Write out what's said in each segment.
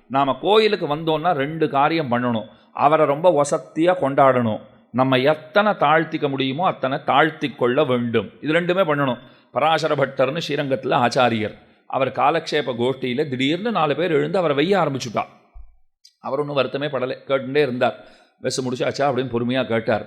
நாம் கோயிலுக்கு வந்தோன்னா 2 காரியம் பண்ணணும். அவரை ரொம்ப வசத்தியாக கொண்டாடணும். நம்ம எத்தனை தாழ்த்திக்க முடியுமோ அத்தனை தாழ்த்தி கொள்ள வேண்டும். இது 2மே பண்ணணும். பராசர பட்டர்னு ஸ்ரீரங்கத்தில் ஆச்சாரியர். அவர் காலக்ஷேப கோஷ்டியில் திடீர்னு 4 பேர் எழுந்து அவரை வைய ஆரம்பிச்சுட்டா. அவர் ஒன்றும் வருத்தமே படலை, கேட்டுட்டே இருந்தார். வெசு முடிச்சாச்சா அப்படின்னு பொறுமையாக கேட்டார்.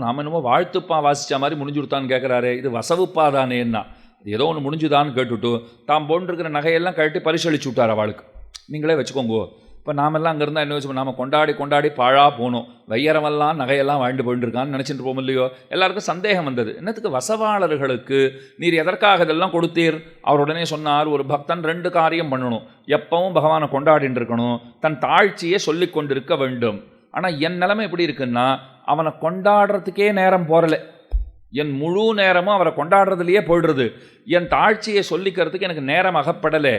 நாம் என்னமோ வாழ்த்துப்பா வாசித்த மாதிரி முடிஞ்சு கொடுத்தான்னு கேட்குறாரு. இது வசவுப்பா தானேன்னா ஏதோ ஒன்று முடிஞ்சுதான்னு கேட்டுட்டு தாம் போன்றிருக்கிற நகையெல்லாம் கழட்டி பரிசளிச்சு விட்டார் அவளுக்கு. நீங்களே வச்சுக்கோங்கோ. இப்போ நாமெல்லாம் அங்கே இருந்தால் என்ன வச்சுப்போம், நாம் கொண்டாடி பாழாக போகணும். வையரமெல்லாம் நகையெல்லாம் வாழ்ந்து போயிட்டுருக்கான்னு நினச்சிட்டு போகும் இல்லையோ. எல்லாருக்கும் சந்தேகம் வந்தது, என்னத்துக்கு வசவாளர்களுக்கு நீர் எதற்காக இதெல்லாம் கொடுத்தீர்? அவர் உடனே சொன்னார், ஒரு பக்தன் 2 காரியம் பண்ணணும். எப்பவும் பகவானை கொண்டாடின்னு இருக்கணும், தன் தாழ்ச்சியை சொல்லி கொண்டிருக்க வேண்டும். ஆனால் என் நிலைமை எப்படி இருக்குன்னா, அவனை கொண்டாடுறதுக்கே நேரம் போகலை. என் முழு நேரமும் அவரை கொண்டாடுறதுலையே போயிடுறது. என் தாழ்ச்சியை சொல்லிக்கிறதுக்கு எனக்கு நேரம் அகப்படலை.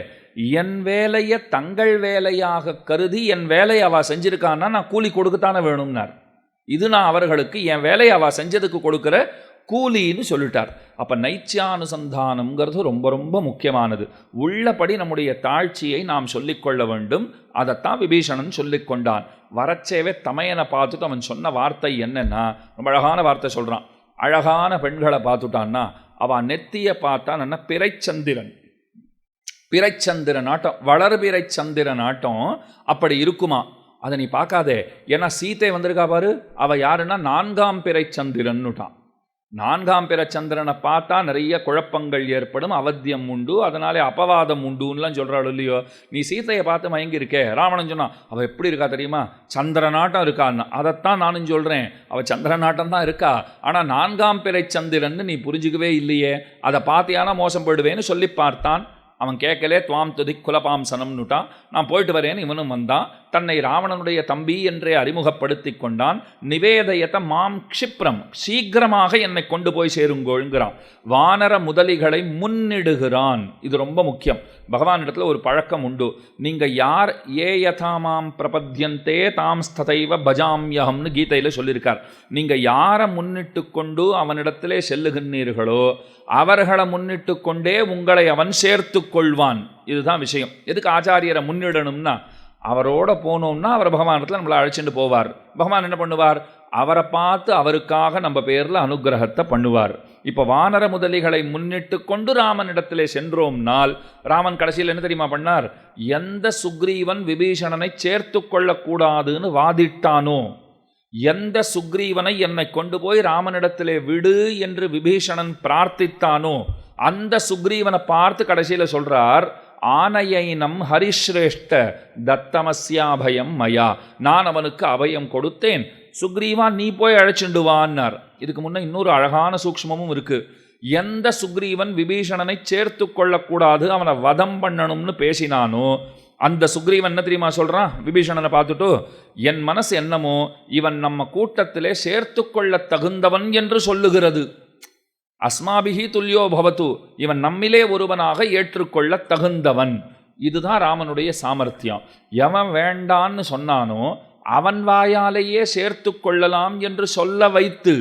என் வேலையை தங்கள் வேலையாக கருதி என் வேலையை அவள் செஞ்சுருக்கான்னா நான் கூலி கொடுக்கத்தானே வேணும்னார். இது நான் அவர்களுக்கு என் வேலையை அவள் செஞ்சதுக்கு கொடுக்குற கூலின்னு சொல்லிட்டார். அப்போ நைச்சியானுசந்தானம்ங்கிறது ரொம்ப ரொம்ப முக்கியமானது. உள்ளபடி நம்முடைய தாழ்ச்சியை நாம் சொல்லிக்கொள்ள வேண்டும். அதைத்தான் விபீஷணன் சொல்லிக்கொண்டான். வரச்சேவே தமையனை பார்த்துட்டு அவன் சொன்ன வார்த்தை என்னன்னா, ரொம்ப அழகான வார்த்தை சொல்கிறான். அழகான பெண்களை பார்த்துட்டான்னா அவன் நெத்தியை பார்த்தா என்ன பிறைச்சந்திரன், பிறைச்சந்திரன் ஆட்டம், வளர்பிறை சந்திரன் ஆட்டம் அப்படி இருக்குமா. அதை நீ பார்க்காதே. ஏன்னா சீத்தை வந்திருக்கா பாரு, அவள் யாருன்னா 4ஆம் பிறைச்சந்திரன்னுட்டான். 4ஆம் பிறைச்சந்திரனை பார்த்தா நிறைய குழப்பங்கள் ஏற்படும், அவத்தியம் உண்டு, அதனாலே அபவாதம் உண்டுன்னெலாம் சொல்கிறாள் இல்லையோ. நீ சீத்தையை பார்த்து மயங்கி இருக்கே. ராவணன் சொன்னான், அவள் எப்படி இருக்கா தெரியுமா, சந்திரநாட்டம் இருக்கான்னு. அதைத்தான் நானும் சொல்கிறேன், அவள் சந்திரநாட்டம் தான் இருக்கா. ஆனால் 4ஆம் பிறைச்சந்திரன்னு நீ புரிஞ்சுக்கவே இல்லையே. அதை பார்த்தியானா மோசம் போயிடுவேன்னு சொல்லி பார்த்தான். அவன் கேட்கலே. துவாம் துதி குலபாம்சனம்னுட்டான். நான் போயிட்டு வரேன்னு இவனும் வந்தான். தன்னை ராவணனுடைய தம்பி என்றே அறிமுகப்படுத்தி கொண்டான். நிவேதயத மாம் க்ஷிப்ரம், சீக்கிரமாக என்னை கொண்டு போய் சேருங்கோங்கிறான். வானர முதலிகளை முன்னிடுகிறான். இது ரொம்ப முக்கியம். பகவானிடத்தில் ஒரு பழக்கம் உண்டு. நீங்கள் யார் ஏ யதாமாம் பிரபத்யந்தே தாம் ஸ்ததைவ பஜாம்யஹம்னு கீதையில் சொல்லியிருக்கார். நீங்கள் யாரை முன்னிட்டு கொண்டு அவனிடத்திலே செல்லுகின்றீர்களோ அவர்களை முன்னிட்டு கொண்டே உங்களை அவன் சேர்த்து கொள்வான். இதுதான் விஷயம். எதுக்கு ஆச்சாரியரை முன்னிடணும்னா, அவரோட போனோம்னா அவர் பகவானிடத்தில் நம்மளை அழைச்சிட்டு போவார். பகவான் என்ன பண்ணுவார், அவரை பார்த்து அவருக்காக நம்ம பேரில் அனுகிரகத்தை பண்ணுவார். இப்போ வானர முதலிகளை முன்னிட்டு கொண்டு ராமனிடத்திலே சென்றோம்னால், ராமன் கடைசியில் என்ன தெரியுமா பண்ணார், எந்த சுக்ரீவன் விபீஷணனை சேர்த்து கொள்ளக்கூடாதுன்னு வாதிட்டானோ, எந்த சுக்ரீவனை என்னை கொண்டு போய் ராமனிடத்திலே விடு என்று விபீஷணன் பிரார்த்தித்தானோ அந்த சுக்ரீவனை பார்த்து கடைசியில் சொல்றார், ஆனையினம் ஹரிஸ்ரேஷ்ட தத்தமஸ்யாபயம் மயா, நான் அவனுக்கு அபயம் கொடுத்தேன், சுக்ரீவா நீ போய் அழைச்சிண்டுவான்னார். இதுக்கு முன்னே இன்னொரு அழகான சூக்ஷ்மமும் இருக்கு. எந்த சுக்ரீவன் விபீஷணனை சேர்த்து கொள்ளக்கூடாது, அவனை வதம் பண்ணணும்னு பேசினானோ அந்த சுக்ரீவன் என்ன தெரியுமா சொல்கிறான், விபீஷணனை பார்த்துட்டு, என் மனசு என்னமோ இவன் நம்ம கூட்டத்திலே சேர்த்து கொள்ள தகுந்தவன் என்று சொல்லுகிறது. அஸ்மாபிஹி துல்யோ பவத்து, இவன் நம்மிலே ஒருவனாக ஏற்றுக்கொள்ள தகுந்தவன். இதுதான் ராமனுடைய சாமர்த்தியம். எவன் வேண்டான்னு சொன்னானோ அவன் வாயாலேயே சேர்த்து கொள்ளலாம் என்று சொல்ல வைத்து.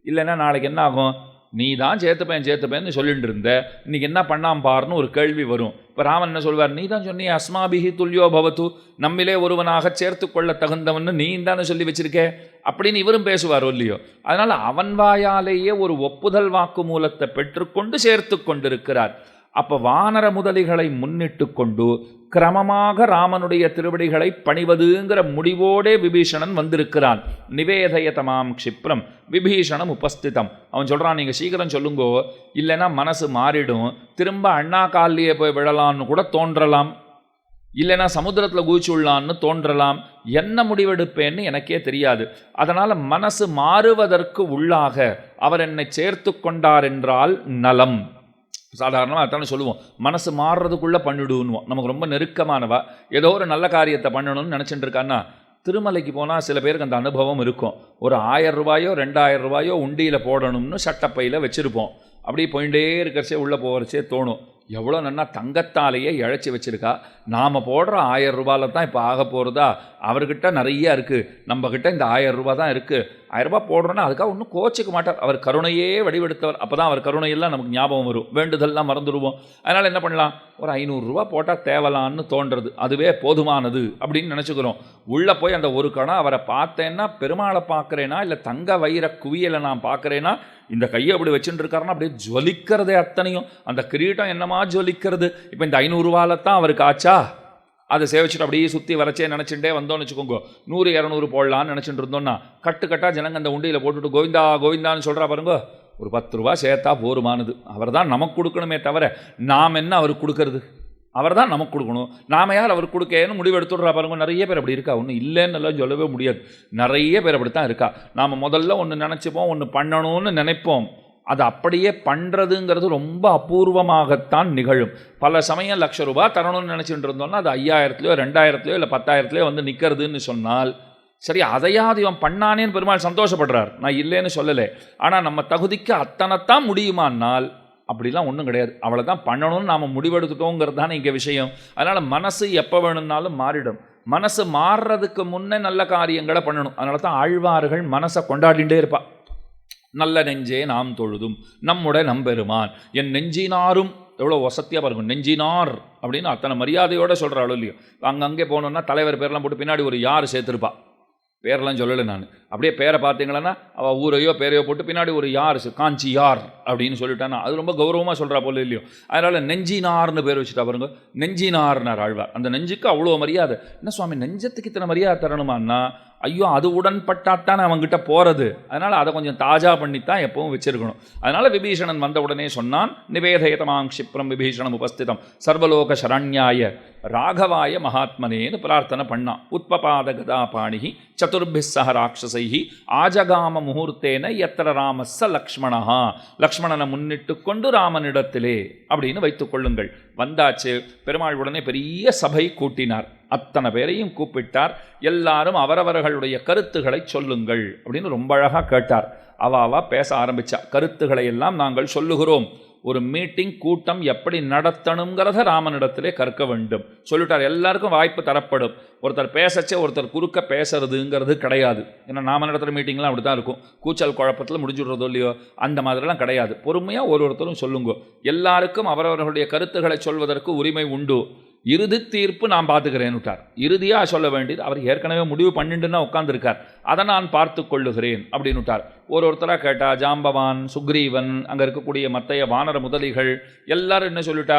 இல்லைன்னா நாளைக்கு என்ன ஆகும், நீ தான் சேர்த்துப்பேன்னு சொல்லிட்டு இருந்த, இன்னைக்கு என்ன பண்ணாம் பாருன்னு ஒரு கேள்வி வரும். இப்போ ராமன் என்ன சொல்வார், நீ தான் சொன்னி அஸ்மாபிஹி துல்யோ பவத்து, நம்மிலே ஒருவனாக சேர்த்து கொள்ள தகுந்தவன் நீ தானே சொல்லி வச்சிருக்கே அப்படின்னு இவரும் பேசுவாரோ இல்லையோ. அதனால் அவன் வாயாலேயே ஒரு ஒப்புதல் வாக்கு மூலத்தை பெற்றுக்கொண்டு சேர்த்து கொண்டிருக்கிறார். அப்போ வானர முதலிகளை முன்னிட்டு கொண்டு கிரமமாக ராமனுடைய திருவடிகளை பணிவதுங்கிற முடிவோடே விபீஷணன் வந்திருக்கிறான். நிவேதயதமாம் க்ஷிப்ரம் விபீஷணம் உபஸ்திதம். அவன் சொல்கிறான், நீங்கள் சீக்கிரம் சொல்லுங்கோ, இல்லைன்னா மனசு மாறிடும், திரும்ப அண்ணா காலிலேயே போய் விழலான்னு கூட தோன்றலாம், இல்லைன்னா சமுத்திரத்தில் குதிச்சுள்ளான்னு தோன்றலாம். என்ன முடிவெடுப்பேன்னு எனக்கே தெரியாது. அதனால் மனசு மாறுவதற்கு உள்ளாக அவர் என்னை சேர்த்து கொண்டார் என்றால் நலம். சாதாரணமாக அதானே சொல்லுவோம், மனசு மாறுறதுக்குள்ளே பண்ணிடுவோம். நமக்கு ரொம்ப நெருக்கமானவா ஏதோ ஒரு நல்ல காரியத்தை பண்ணணும்னு நினச்சிட்டு இருக்கான்னா, திருமலைக்கு போனால் சில பேருக்கு அந்த அனுபவம் இருக்கும். ஒரு 1000 ரூபாயோ 2000 ரூபாயோ உண்டியில் போடணும்னு சட்டப்பையில் வச்சுருப்போம். அப்படியே போயிட்டே இருக்கிறச்சே உள்ளே போகிறச்சே தோணும், எவ்வளோ நன்னா தங்கத்தாலேயே இழைச்சி வச்சுருக்கா. நாம் போடுற 1000 ரூபாயில் தான் இப்போ ஆக போகிறதா? அவர்கிட்ட நிறைய இருக்குது, நம்மக்கிட்ட இந்த 1000 ரூபா தான் இருக்குது. 1000 ரூபா போடுறோன்னா அதுக்காக ஒன்றும் கோச்சிக்க மாட்டார். அவர் கருணையே வடிவெடுத்தவர். அப்போ தான் அவர் கருணையெல்லாம் நமக்கு ஞாபகம் வரும், வேண்டுதல்லாம் மறந்துடுவோம். அதனால் என்ன பண்ணலாம், ஒரு 500 ரூபா போட்டால் தேவலான்னு தோன்றது, அதுவே போதுமானது அப்படின்னு நினச்சிக்கிறோம். உள்ளே போய் அந்த ஒரு கணம் அவரை பார்த்தேன்னா பெருமாளை பார்க்குறேன்னா இல்லை தங்க வைர குவியலை நான் பார்க்குறேன்னா, இந்த கையை அப்படி வச்சுட்டு இருக்காருன்னா அப்படியே ஜொலிக்கிறதே அத்தனையும். அந்த கிரீட்டம் என்னமா ஜொலிக்கிறது. இப்போ இந்த 500 ரூபாயில் தான் அவருக்கு ஆச்சா? அதை சேவிச்சுட்டு அப்படியே சுற்றி வரைச்சே நினச்சிட்டே வந்தோன்னு வச்சுக்கோங்க. 100 200 போடலான்னு நினச்சிட்டு இருந்தோன்னா கட்டாக ஜனங்க அந்த உண்டியில் போட்டுட்டு கோவிந்தா கோவிந்தான்னு சொல்கிறா பாருங்க. ஒரு 10 ரூபா சேர்த்தா போருமானது. அவர் தான் நமக்கு கொடுக்கணுமே தவிர நாம் என்ன அவருக்கு கொடுக்கறது? அவர் தான் நமக்கு கொடுக்கணும், நாம் யார் அவருக்கு கொடுக்கன்னு முடிவு எடுத்துடுறா பாருங்க. நிறைய பேர் அப்படி இருக்கா, ஒன்றும் இல்லைன்னு எல்லாம் சொல்லவே முடியாது. நிறைய பேர் அப்படி தான் இருக்கா. நாம் முதல்ல ஒன்று நினச்சிப்போம், ஒன்று பண்ணணும்னு நினைப்போம், அது அப்படியே பண்ணுறதுங்கிறது ரொம்ப அபூர்வமாகத்தான் நிகழும். பல சமயம் 1,00,000 ரூபா தரணும்னு நினச்சிட்டு இருந்தோம்னா அது 5000லையோ 2000லையோ இல்லை 10,000லையோ வந்து நிற்கிறதுன்னு சொன்னால் சரி, அதையாவது இவன் பண்ணானேன்னு பெருமாள் சந்தோஷப்படுறார், நான் இல்லைன்னு சொல்லலை. ஆனால் நம்ம தகுதிக்கு அத்தனைத்தான் முடியுமானால் அப்படிலாம் ஒன்றும் கிடையாது. அவளை தான் பண்ணணும்னு நாம் முடிவெடுத்துட்டோங்கிறது தானே இங்கே விஷயம். அதனால் மனசு எப்போ வேணும்னாலும் மாறிடும். மனசு மாறுறதுக்கு முன்னே நல்ல காரியங்களை பண்ணணும். அதனால தான் ஆழ்வார்கள் மனசை கொண்டாடிகிட்டே இருப்பாள். நல்ல நெஞ்சே நாம் தொழுதும் நம்முடைய நம்பெருமான் என் நெஞ்சினாரும். எவ்வளோ வசத்தியாக பாருங்க, நெஞ்சினார் அப்படின்னு அத்தனை மரியாதையோடு சொல்கிறாள் இல்லையோ. அங்கங்கே போனோன்னா தலைவர் பேரெலாம் போட்டு பின்னாடி ஒரு யார் சேர்த்துருப்பா. பேரெல்லாம் சொல்லலை நான், அப்படியே பேரை பார்த்தீங்களன்னா அவள் ஊரையோ பேரையோ போட்டு பின்னாடி ஒரு யார், காஞ்சி யார் அப்படின்னு சொல்லிட்டானா அது ரொம்ப கௌரவமாக சொல்கிறா போல இல்லையோ. அதனால் நெஞ்சினார்னு பேர் வச்சுட்டா பாருங்க, நெஞ்சினார்னார் ஆழ்வார். அந்த நெஞ்சுக்கு அவ்வளோ மரியாதை. என்ன சுவாமி நெஞ்சத்துக்கு இத்தனை மரியாதை தரணுமான்னா, ஐயோ அது உடன்பட்டாத்தான் அவங்ககிட்ட போகிறது. அதனால் அதை கொஞ்சம் தாஜா பண்ணித்தான் எப்பவும் வச்சிருக்கணும். அதனால் விபீஷணன் வந்த உடனே சொன்னான், நிவேதயதமாங் க்ஷிப்ரம் விபீஷணம் உபஸ்திதம் சர்வலோக சரண்யாய ராகவாய மகாத்மனேன்னு பிரார்த்தனை பண்ணான். உத்பபாத கதா பாணிகி சதுர்பிஸ் சஹ ராட்சசைஹி ஆஜகாம முகூர்த்தேன எத்திர ராமஸ்ஸ லக்ஷ்மணா. லக்ஷ்மணனை முன்னிட்டு கொண்டு ராமனிடத்திலே அப்படின்னு வைத்துக் கொள்ளுங்கள். வந்தாச்சு. பெருமாள் உடனே பெரிய சபை கூட்டினார். அத்தனை பேரையும் கூப்பிட்டார். எல்லாரும் அவரவர்களுடைய கருத்துக்களை சொல்லுங்கள் அப்படின்னு ரொம்ப அழகாக கேட்டார். அவா பேச ஆரம்பித்தா. கருத்துக்களை எல்லாம் நாங்கள் சொல்லுகிறோம். ஒரு மீட்டிங் கூட்டம் எப்படி நடத்தணுங்கிறத ராமனிடத்திலே கற்க வேண்டும் சொல்லிட்டார். எல்லாருக்கும் வாய்ப்பு தரப்படும். ஒருத்தர் பேசச்சே ஒருத்தர் குறுக்க பேசுறதுங்கிறது கிடையாது. ஏன்னா நாம நடத்துகிற மீட்டிங்லாம் அப்படி தான் இருக்கும். கூச்சல் குழப்பத்தில் முடிஞ்சுடுறதோ இல்லையோ, அந்த மாதிரிலாம் கிடையாது. பொறுமையாக ஒருத்தரும் சொல்லுங்க. எல்லாருக்கும் அவரவர்களுடைய கருத்துக்களை சொல்வதற்கு உரிமை உண்டு. இறுதி தீர்ப்பு நான் பார்த்துக்கிறேன்னு விட்டார். இறுதியாக சொல்ல வேண்டியது அவர் ஏற்கனவே முடிவு பண்ணிட்டுன்னா உட்காந்துருக்கார், அதை நான் பார்த்து கொள்ளுகிறேன் அப்படின்னு விட்டார். ஒருத்தராக கேட்டா ஜாம்பவான், சுக்ரீவன், அங்கே இருக்கக்கூடிய மற்ற வானர முதலிகள் எல்லாரும் என்ன சொல்லிட்டா,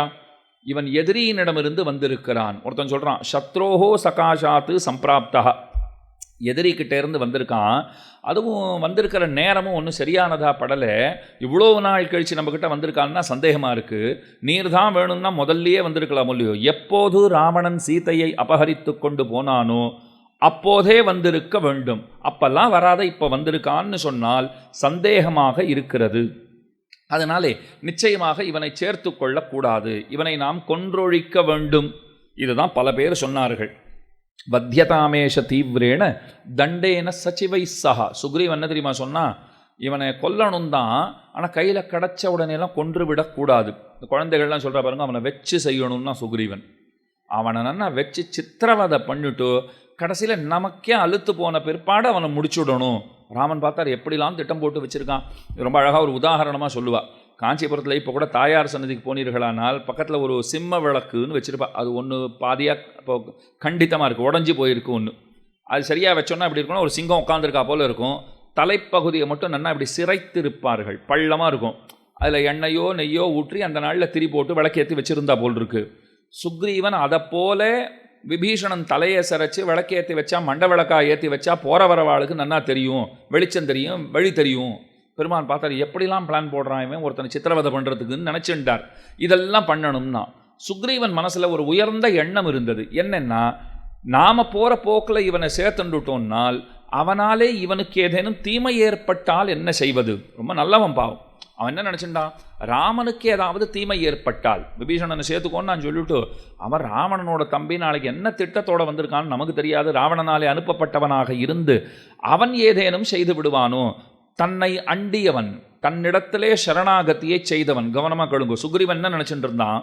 இவன் எதிரியினிடமிருந்து வந்திருக்கிறான். ஒருத்தன் சொல்கிறான் சத்ரோஹோ சகாஷாத்து சம்பிராப்தா, எதிரிக்கிட்டேருந்து வந்திருக்கான். அதுவும் வந்திருக்கிற நேரமும் ஒன்றும் சரியானதாக படலை. இவ்வளோ நாள் கழித்து நம்மக்கிட்ட வந்திருக்கான்னா சந்தேகமாக இருக்குது. நீர் தான் வேணும்னா முதல்லையே வந்திருக்கலாம் இல்லையோ. எப்போது ராவணன் சீதையை அபகரித்து கொண்டு போனானோ அப்போதே வந்திருக்க வேண்டும். அப்பெல்லாம் வராத இப்போ வந்திருக்கான்னு சொன்னால் சந்தேகமாக இருக்கிறது. அதனாலே நிச்சயமாக இவனை சேர்த்து கொள்ளக்கூடாது, இவனை நாம் கொன்றொழிக்க வேண்டும். இதுதான் பல பேர் சொன்னார்கள். வத்தியதாமேஷ தீவிரேன தண்டேன சச்சிவை சஹா. சுக்ரீவன் என்ன தெரியுமா சொன்னால், இவனை கொல்லணும் தான், ஆனால் கையில் கிடச்ச உடனேலாம் கொன்று விடக்கூடாது. இந்த குழந்தைகள்லாம் சொல்கிற பாருங்க, அவனை வச்சு செய்யணும்னா சுக்ரீவன் அவனை நல்லா வச்சு சித்திரவதை பண்ணிட்டு கடைசியில் நமக்கே அழுத்து போன பிற்பாடு அவனை முடிச்சுடணும். ராமன் பார்த்தார் எப்படிலாம் திட்டம் போட்டு வச்சுருக்கான். ரொம்ப அழகாக ஒரு உதாரணமாக சொல்லுவாள். காஞ்சிபுரத்தில் இப்போ கூட தாயார் சன்னதிக்கு போனீர்களானால் பக்கத்தில் ஒரு சிம்ம விளக்குன்னு வச்சுருப்பா. அது ஒன்று பாதியாக இப்போ கண்டித்தமாக இருக்குது, உடஞ்சி போயிருக்கு ஒன்று. அது சரியாக வச்சோன்னா இப்படி இருக்கணும், ஒரு சிங்கம் உட்காந்துருக்கா போல் இருக்கும். தலைப்பகுதியை மட்டும் நல்லா இப்படி சிரைத்திருப்பார்கள், பள்ளமாக இருக்கும். அதில் எண்ணெயோ நெய்யோ ஊற்றி அந்த நாளில் திரி போட்டு விளக்கேற்றி வச்சுருந்தா போல் இருக்குது. சுக்ரீவன் அதை போல விபீஷணன் தலையை சிரைச்சி விளக்கேற்றி வச்சா, மண்ட விளக்காக ஏற்றி வச்சா போகிற வரவாளுக்கு நன்னா தெரியும், வெளிச்சம் தெரியும், வழி தெரியும். பெருமான் பார்த்தார் எப்படிலாம் பிளான் போடுறான் இவன் ஒருத்தனை சித்திரவதை பண்ணுறதுக்குன்னு நினச்சிட்டார். இதெல்லாம் பண்ணணும்னா சுக்ரீவன் மனசில் ஒரு உயர்ந்த எண்ணம் இருந்தது. என்னென்னா, நாம் போகிற போக்கில் இவனை சேர்த்துண்டுட்டோம்னால் அவனாலே இவனுக்கு ஏதேனும் தீமை ஏற்பட்டால் என்ன செய்வது? ரொம்ப நல்லவன் பாவம். அவன் என்ன நினச்சிட்டான், ராமனுக்கு ஏதாவது தீமை ஏற்பட்டால் விபீஷணனை சேர்த்துக்கோன்னு நான் சொல்லிவிட்டு, அவன் ராவணனோட தம்பி நாளைக்கு என்ன திட்டத்தோடு வந்திருக்கான்னு நமக்கு தெரியாது, ராவணனாலே அனுப்பப்பட்டவனாக இருந்து அவன் ஏதேனும் செய்து விடுவானோ, தன்னை அண்டியவன், தன்னிடத்திலே சரணாகதியை செய்தவன். கவனமாக கேளுங்க, சுக்ரீவன் என்ன நினச்சிட்டு இருந்தான்,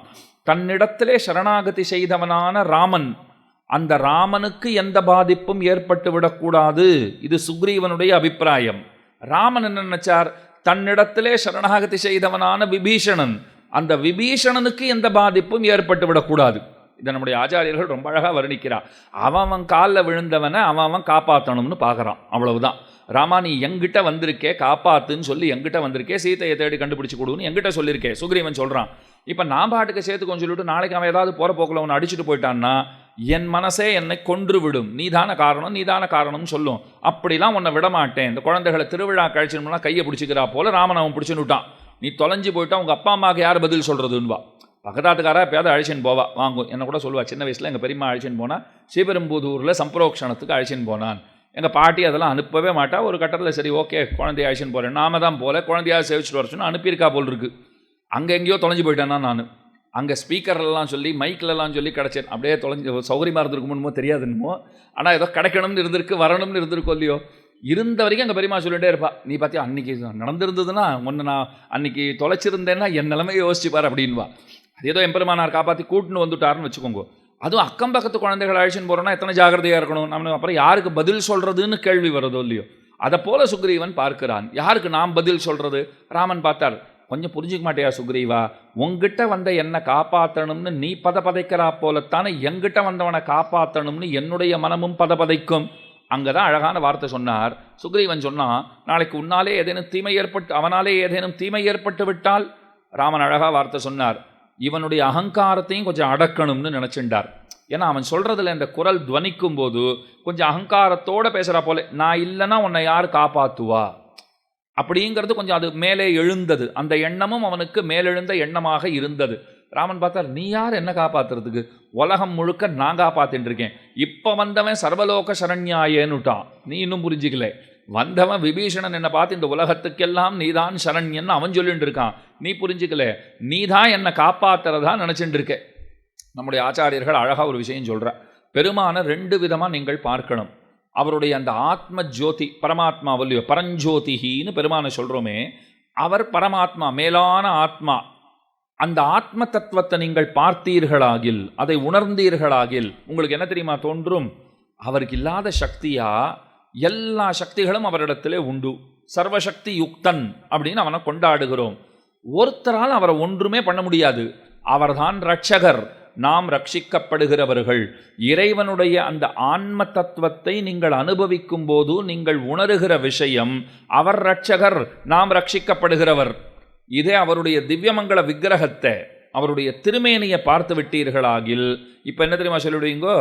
தன்னிடத்திலே சரணாகதி செய்தவனான ராமன், அந்த ராமனுக்கு எந்த பாதிப்பும் ஏற்பட்டு விடக்கூடாது, இது சுக்ரீவனுடைய அபிப்பிராயம். ராமன் என்ன நினைச்சார், தன்னிடத்திலே சரணாகதி செய்தவனான விபீஷணன், அந்த விபீஷணனுக்கு எந்த பாதிப்பும் ஏற்பட்டு விடக்கூடாது. இதை நம்முடைய ஆச்சாரியர்கள் ரொம்ப அழகாக வர்ணிக்கிறார். அவன் காலில் விழுந்தவனை அவன் காப்பாற்றணும்னு பார்க்குறான், அவ்வளவுதான். ராமா, நீ எங்கிட்ட வந்திருக்கே, காப்பாத்துன்னு சொல்லி எங்கிட்ட வந்திருக்கே, சீத்தையை தேடி கண்டுபிடிச்சு கொடுன்னு எங்கிட்ட சொல்லியிருக்கே. சுக்ரீவன் சொல்கிறான், இப்போ நான் பாட்டுக்கு சேர்த்துக்கொண்டு சொல்லிவிட்டு நாளைக்கு அவன் ஏதாவது போகிற போக்கில் அவனை அடிச்சுட்டு போயிட்டான்னா என் மனசே என்னை கொன்று விடும், நீதான காரணம் நீதான காரணம்னு சொல்லும். அப்படிலாம் உன்னை விடமாட்டேன். இந்த குழந்தைகளை திருவிழா கழிச்சுனா கையை பிடிச்சிக்கிறா போல ராமன் அவன் பிடிச்சுன்னு விட்டான். நீ தொலைஞ்சு போயிட்டா உங்கள் அப்பா அம்மாவுக்கு யார் பதில் சொல்கிறதுன்னுவா. பக்கத்தாத்துக்காரா எப்பயாவது அழைச்சின்னு போவா, வாங்கும். என்ன கூட சொல்லுவா, சின்ன வயசில் எங்கள் பெரியம்மா அழைச்சின்னு போனால் ஸ்ரீபெரும்புதூரில் சம்பரோக்ஷணத்துக்கு அழைச்சின்னு போனான். எங்கள் பாட்டி அதெல்லாம் அனுப்பவே மாட்டா. ஒரு கட்டத்தில் சரி ஓகே குழந்தைய அழைச்சின்னு போகிறேன், நாம தான் போல குழந்தையாக சேவிச்சுட்டு வர சொன்னால் அனுப்பியிருக்கா போல் இருக்குது. அங்கே எங்கேயோ தொலைஞ்சு போயிட்டேன்னா நான் அங்கே ஸ்பீக்கர்லாம் சொல்லி மைக்கிலலாம் சொல்லி கிடச்சேன். அப்படியே தொலைஞ்சு சௌகரியமாக இருந்திருக்குமோ தெரியாதுன்னுமோ, ஆனால் ஏதோ கிடைக்கணும்னு இருந்திருக்கு, வரணும்னு இருந்திருக்கோ இல்லையோ, இருந்த வரைக்கும் எங்கள் பெரியம்மா சொல்லிகிட்டே இருப்பா, நீ பார்த்தியா அன்றைக்கி நடந்திருந்ததுன்னா ஒன்று நான் அன்றைக்கி தொலைச்சிருந்தேன்னா என் நிலைமையை யோசிச்சுப்பார் அப்படின்வா. அது ஏதோ எம்பெருமானார் காப்பாற்றி கூட்டுன்னு வந்துட்டாருன்னு வச்சுக்கோங்க. அதுவும் அக்கம் பக்கத்து குழந்தைகள் அழைச்சின்னு போகிறோன்னா எத்தனை ஜாகிரதையாக இருக்கணும். நம்ம அப்புறம் யாருக்கு பதில் சொல்கிறதுன்னு கேள்வி வருதோ இல்லையோ, அதை போல சுக்ரீவன் பார்க்கிறான். யாருக்கு நாம் பதில் சொல்கிறது? ராமன் பார்த்தார், கொஞ்சம் புரிஞ்சிக்க மாட்டேயா சுக்ரீவா, உங்ககிட்ட வந்த என்னை காப்பாற்றணும்னு நீ பதைக்கிறா போலத்தானே எங்கிட்ட வந்தவனை காப்பாற்றணும்னு என்னுடைய மனமும் பதைக்கும். அங்கே தான் அழகான வார்த்தை சொன்னார். சுக்ரீவன் சொன்னான், நாளைக்கு உன்னாலே ஏதேனும் தீமை ஏற்பட்டு அவனாலே ஏதேனும் தீமை ஏற்பட்டு விட்டால், ராமன் அழகாக வார்த்தை சொன்னார், இவனுடைய அகங்காரத்தையும் கொஞ்சம் அடக்கணும்னு நினச்சிண்டார். ஏன்னா அவன் சொல்கிறதுல இந்த குரல் துவனிக்கும் போது கொஞ்சம் அகங்காரத்தோடு பேசுகிறா போல, நான் இல்லைன்னா உன்னை யார் காப்பாற்றுவா அப்படிங்கிறது கொஞ்சம் அது மேலே எழுந்தது. அந்த எண்ணமும் அவனுக்கு மேலெழுந்த எண்ணமாக இருந்தது. ராமன் பார்த்தார், நீ யார் என்ன காப்பாற்றுறதுக்கு, உலகம் முழுக்க நான் காப்பாற்றின்னு இருக்கேன். இப்போ வந்தவன் சர்வலோக சரண்யாயேன்னுட்டான், நீ இன்னும் புரிஞ்சிக்கல. வந்தவன் விபீஷணன் என்னை பார்த்து இந்த உலகத்துக்கெல்லாம் நீதான் சரண்யன்னு அவன் சொல்லிட்டு இருக்கான், நீ புரிஞ்சிக்கல, நீ தான் என்னை காப்பாற்றுறதா நினச்சிட்டு இருக்க. நம்முடைய ஆச்சாரியர்கள் அழகாக ஒரு விஷயம் சொல்கிற, பெருமான ரெண்டு விதமாக நீங்கள் பார்க்கணும். அவருடைய அந்த ஆத்ம ஜோதி பரமாத்மா வல்லியோ பரஞ்சோதிகின்னு பெருமானை சொல்கிறோமே, அவர் பரமாத்மா மேலான ஆத்மா. அந்த ஆத்ம தத்துவத்தை நீங்கள் பார்த்தீர்களாகில், அதை உணர்ந்தீர்களாகில் உங்களுக்கு என்ன தெரியுமா தோன்றும், அவருக்கு இல்லாத சக்தியா எல்லா சக்திகளும் அவரிடத்திலே உண்டு. சர்வசக்தி யுக்தன் அப்படின்னு அவனை கொண்டாடுகிறோம். ஒருத்தரால் அவரை ஒன்றுமே பண்ண முடியாது. அவர்தான் ரட்சகர், நாம் ரட்சிக்கப்படுகிறவர்கள். இறைவனுடைய அந்த ஆன்ம தத்துவத்தை நீங்கள் அனுபவிக்கும் போது நீங்கள் உணருகிற விஷயம், அவர் ரட்சகர், நாம் ரட்சிக்கப்படுகிறவர். இதே அவருடைய திவ்யமங்கள விக்கிரகத்தை, அவருடைய திருமேனியை பார்த்து விட்டீர்களாகில், இப்போ என்ன தெரியுமா சொல்லிவிடுவீங்கோ,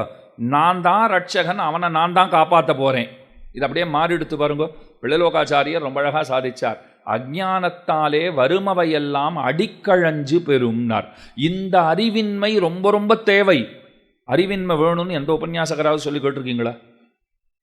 நான் தான் ரட்சகன், அவனை நான் தான் காப்பாற்ற போகிறேன். இது அப்படியே மாறிடுத்து பாருங்க. பிள்ளலோகாச்சாரியர் ரொம்ப அழகாக சாதிச்சார், அஞ்ஞானத்தாலே வருமவையெல்லாம் அடிக்கழஞ்சு பெறும்னார். இந்த அறிவின்மை ரொம்ப ரொம்ப தேவை. அறிவின்மை வேணும்னு எந்த உபன்யாசகராவது சொல்லி கேட்டிருக்கீங்களா?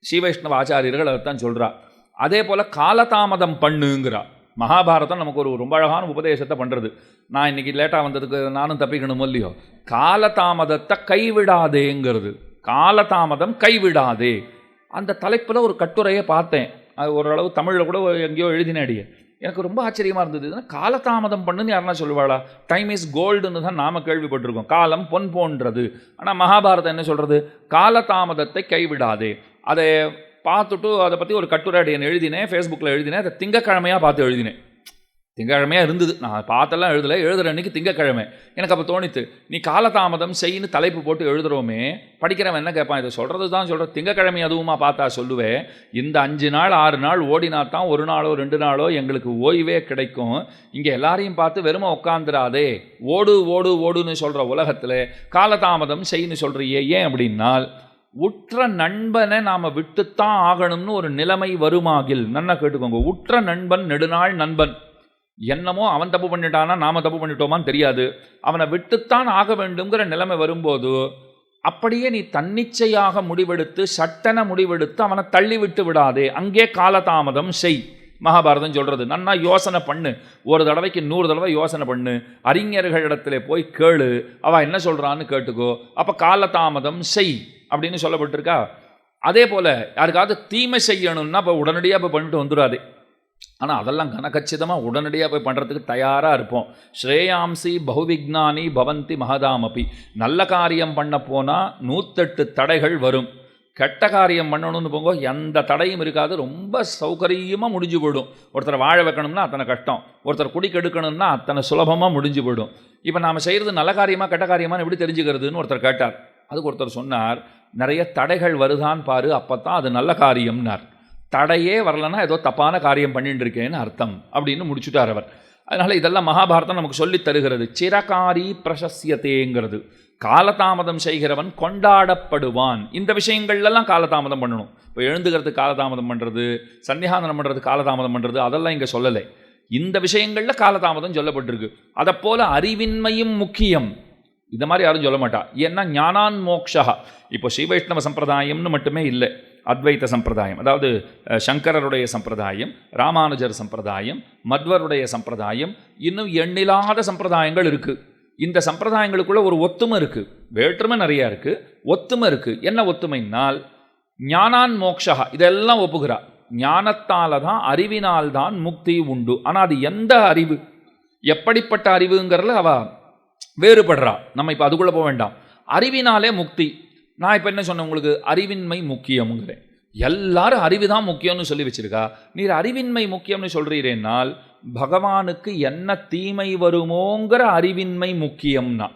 ஸ்ரீவைஷ்ணவ ஆச்சாரியர்கள் அதைத்தான் சொல்கிறார். அதே போல் காலதாமதம் பண்ணுங்கிறா. மகாபாரதம் நமக்கு ஒரு ரொம்ப அழகான உபதேசத்தை பண்ணுறது. நான் இன்றைக்கி லேட்டாக வந்ததுக்கு நானும் தப்பிக்கணுமோ இல்லையோ, காலதாமதத்தை கைவிடாதேங்கிறது. காலதாமதம் கைவிடாதே. அந்த தலைப்பில் ஒரு கட்டுரையை பார்த்தேன். அது ஓரளவு தமிழில் கூட எங்கேயோ எழுதினேடிய. எனக்கு ரொம்ப ஆச்சரியமாக இருந்தது. காலதாமதம் பண்ணுன்னு யாருன்னா சொல்லுவாளா? டைம் இஸ் கோல்டுன்னு தான் நாம் கேள்விப்பட்டிருக்கோம். காலம் பொன் போன்றது. ஆனால் மகாபாரதம் என்ன சொல்கிறது? காலதாமதத்தை கைவிடாதே. அதை பார்த்துட்டு அதை பற்றி ஒரு கட்டுரை எழுதினேன், ஃபேஸ்புக்கில் எழுதினேன். அதை திங்கக்கிழமையாக பார்த்து எழுதினேன். திங்கக்கிழமையாக இருந்தது, நான் பார்த்தெல்லாம் எழுதுகிற அன்றைக்கி திங்கக்கிழமை. எனக்கு அப்போ தோணித்து, நீ காலதாமதம் செய்யின்னு தலைப்பு போட்டு எழுதுகிறோமே, படிக்கிறவன் என்ன கேட்பான், இதை சொல்கிறது தான் சொல்கிற, திங்கக்கிழமை அதுவுமா பார்த்தா சொல்லுவேன். இந்த 5 நாள் 6 நாள் ஓடினா தான் 1 நாளோ 2 நாளோ எங்களுக்கு ஓய்வே கிடைக்கும். இங்கே எல்லாரையும் பார்த்து வெறுமை உட்காந்துராதே, ஓடு ஓடு ஓடுன்னு சொல்கிற உலகத்தில் காலதாமதம் செய்யின்னு சொல்கிறியே, ஏன் அப்படின்னால், உற்ற நண்பனை நாம் விட்டுத்தான் ஆகணும்னு ஒரு நிலைமை வருமாகில், நன்னா கேட்டுக்கோங்க. உற்ற நண்பன் நெடுநாள் நண்பன், என்னமோ அவன் தப்பு பண்ணிட்டானா நாம் தப்பு பண்ணிட்டோமான்னு தெரியாது, அவனை விட்டுத்தான் ஆக வேண்டுங்கிற நிலைமை வரும்போது, அப்படியே நீ தன்னிச்சையாக முடிவெடுத்து சட்டன முடிவெடுத்து அவனை தள்ளி விட்டு விடாதே, அங்கே காலதாமதம் செய். மகாபாரதம் சொல்கிறது. நன்னா யோசனை பண்ணு, ஒரு தடவைக்கு 100 தடவை யோசனை பண்ணு, அறிஞர்களிடத்துல போய் கேளு, அவள் என்ன சொல்கிறான்னு கேட்டுக்கோ, அப்போ காலதாமதம் செய் அப்படின்னு சொல்லப்பட்டிருக்கா. அதே போல் யாருக்காவது தீமை செய்யணும்னா இப்போ உடனடியாக இப்போ பண்ணிட்டு வந்துடாதே. ஆனால் அதெல்லாம் கனகச்சிதமாக உடனடியாக போய் பண்ணுறதுக்கு தயாராக இருப்போம். ஸ்ரேயாம்சி பகுவிக்னானி பவந்தி மகதாமப்பி. நல்ல காரியம் பண்ண போனால் 108 தடைகள் வரும். கெட்ட காரியம் பண்ணணும்னு போங்க எந்த தடையும் இருக்காது, ரொம்ப சௌகரியமாக முடிஞ்சு போயிடும். ஒருத்தரை வாழ வைக்கணும்னா அத்தனை கஷ்டம், ஒருத்தர் குடிக்கெடுக்கணும்னா அத்தனை சுலபமாக முடிஞ்சு போயிடும். இப்போ நாம் செய்கிறது நல்ல காரியமாக கெட்ட காரியமாக எப்படி தெரிஞ்சுக்கிறதுன்னு ஒருத்தர் கேட்டார். அதுக்கு ஒருத்தர் சொன்னார், நிறைய தடைகள் வருதான் பாரு, அப்போ தான் அது நல்ல காரியம்னார். தடையே வரலன்னா ஏதோ தப்பான காரியம் பண்ணிட்டு இருக்கேன்னு அர்த்தம் அப்படின்னு முடிச்சுட்டார் அவர். அதனால் இதெல்லாம் மகாபாரதம் நமக்கு சொல்லித் தருகிறது. சிரகாரி பிரசஸ்யத்தேங்கிறது, காலதாமதம் செய்கிறவன் கொண்டாடப்படுவான். இந்த விஷயங்கள்லாம் காலதாமதம் பண்ணணும். இப்போ எழுந்துக்கிறதுக்கு காலதாமதம் பண்ணுறது, சன்னியாசனம் பண்ணுறது காலதாமதம் பண்ணுறது, அதெல்லாம் இங்கே சொல்லலை. இந்த விஷயங்களில் காலதாமதம் சொல்லப்பட்டிருக்கு. அதைப்போல் அறிவின்மையும் முக்கியம். இந்த மாதிரி யாரும் சொல்ல மாட்டா. ஏன்னா ஞானான் மோக்ஷா. இப்போ ஸ்ரீவைஷ்ணவ சம்பிரதாயம்னு மட்டுமே இல்லை, அத்வைத சம்பிரதாயம், அதாவது சங்கரருடைய சம்பிரதாயம், ராமானுஜர் சம்பிரதாயம், மத்வருடைய சம்பிரதாயம், இன்னும் எண்ணில்லாத சம்பிரதாயங்கள் இருக்குது. இந்த சம்பிரதாயங்களுக்குள்ள ஒரு ஒத்துமை இருக்குது, வேற்றுமை நிறையா இருக்குது, ஒத்துமை இருக்குது. என்ன ஒத்துமைனால் ஞானான் மோக்ஷா, இதெல்லாம் ஒப்புகிறா. ஞானத்தால் தான், அறிவினால் தான் முக்தி உண்டு. ஆனால் அது எந்த அறிவு, எப்படிப்பட்ட அறிவுங்கிறதுல அவ வேறுபடுறா. நம்ம இப்போ அதுக்குள்ளே போக வேண்டாம். அறிவினாலே முக்தி. நான் இப்போ என்ன சொன்னேன் உங்களுக்கு, அறிவின்மை முக்கியம்ங்கிறேன். எல்லாரும் அறிவு தான் முக்கியம்னு சொல்லி வச்சிருக்கா. நீர் அறிவின்மை முக்கியம்னு சொல்கிறீரேனால் பகவானுக்கு என்ன தீமை வருமோங்கிற அறிவின்மை முக்கியம்னா,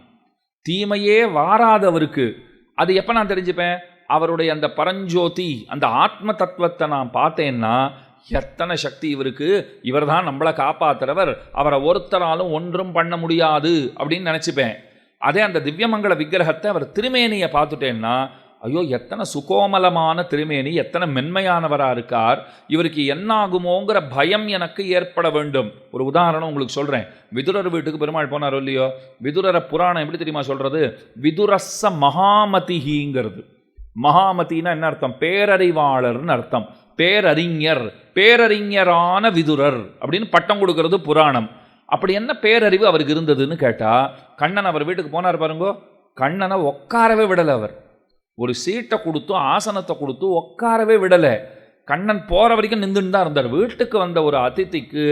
தீமையே வாராதவருக்கு அது எப்போ நான் தெரிஞ்சுப்பேன், அவருடைய அந்த பரஞ்சோதி, அந்த ஆத்ம தத்துவத்தை நான் பார்த்தேன்னா எத்தனை சக்தி இவருக்கு, இவர் தான் நம்மளை காப்பாற்றுறவர், அவரை ஒருத்தராலும் ஒன்றும் பண்ண முடியாது அப்படின்னு நினச்சிப்பேன். அதே அந்த திவ்யமங்கல விக்கிரகத்தை, அவர் திருமேனியை பார்த்துட்டேன்னா, ஐயோ எத்தனை சுகோமலமான திருமேனி, எத்தனை மென்மையானவராக இருக்கார், இவருக்கு என்ன ஆகுமோங்கிற பயம் எனக்கு ஏற்பட வேண்டும். ஒரு உதாரணம் உங்களுக்கு சொல்கிறேன். விதுரர் வீட்டுக்கு பெருமாள் போனாரோ இல்லையோ, விதுரரை புராணம் எப்படி தெரியுமா சொல்கிறது, விதுரஸ்ஸ மகாமதிங்கிறது. மகாமதினா என்ன அர்த்தம், பேரறிவாளர்னு அர்த்தம். பேரறிஞர், பேரறிஞரான விதுரர் அப்படின்னு பட்டம் கொடுக்கறது புராணம். அப்படி என்ன பேரறிவு அவருக்கு இருந்ததுன்னு கேட்டால், கண்ணன் அவர் வீட்டுக்கு போனார் பாருங்கோ, கண்ணனை உட்காரவே விடலை. அவர் ஒரு சீட்டை கொடுத்து ஆசனத்தை கொடுத்து உட்காரவே விடலை. கண்ணன் போகிற வரைக்கும் நின்றுன்னு தான் இருந்தார். வீட்டுக்கு வந்த ஒரு அதிதிக்கு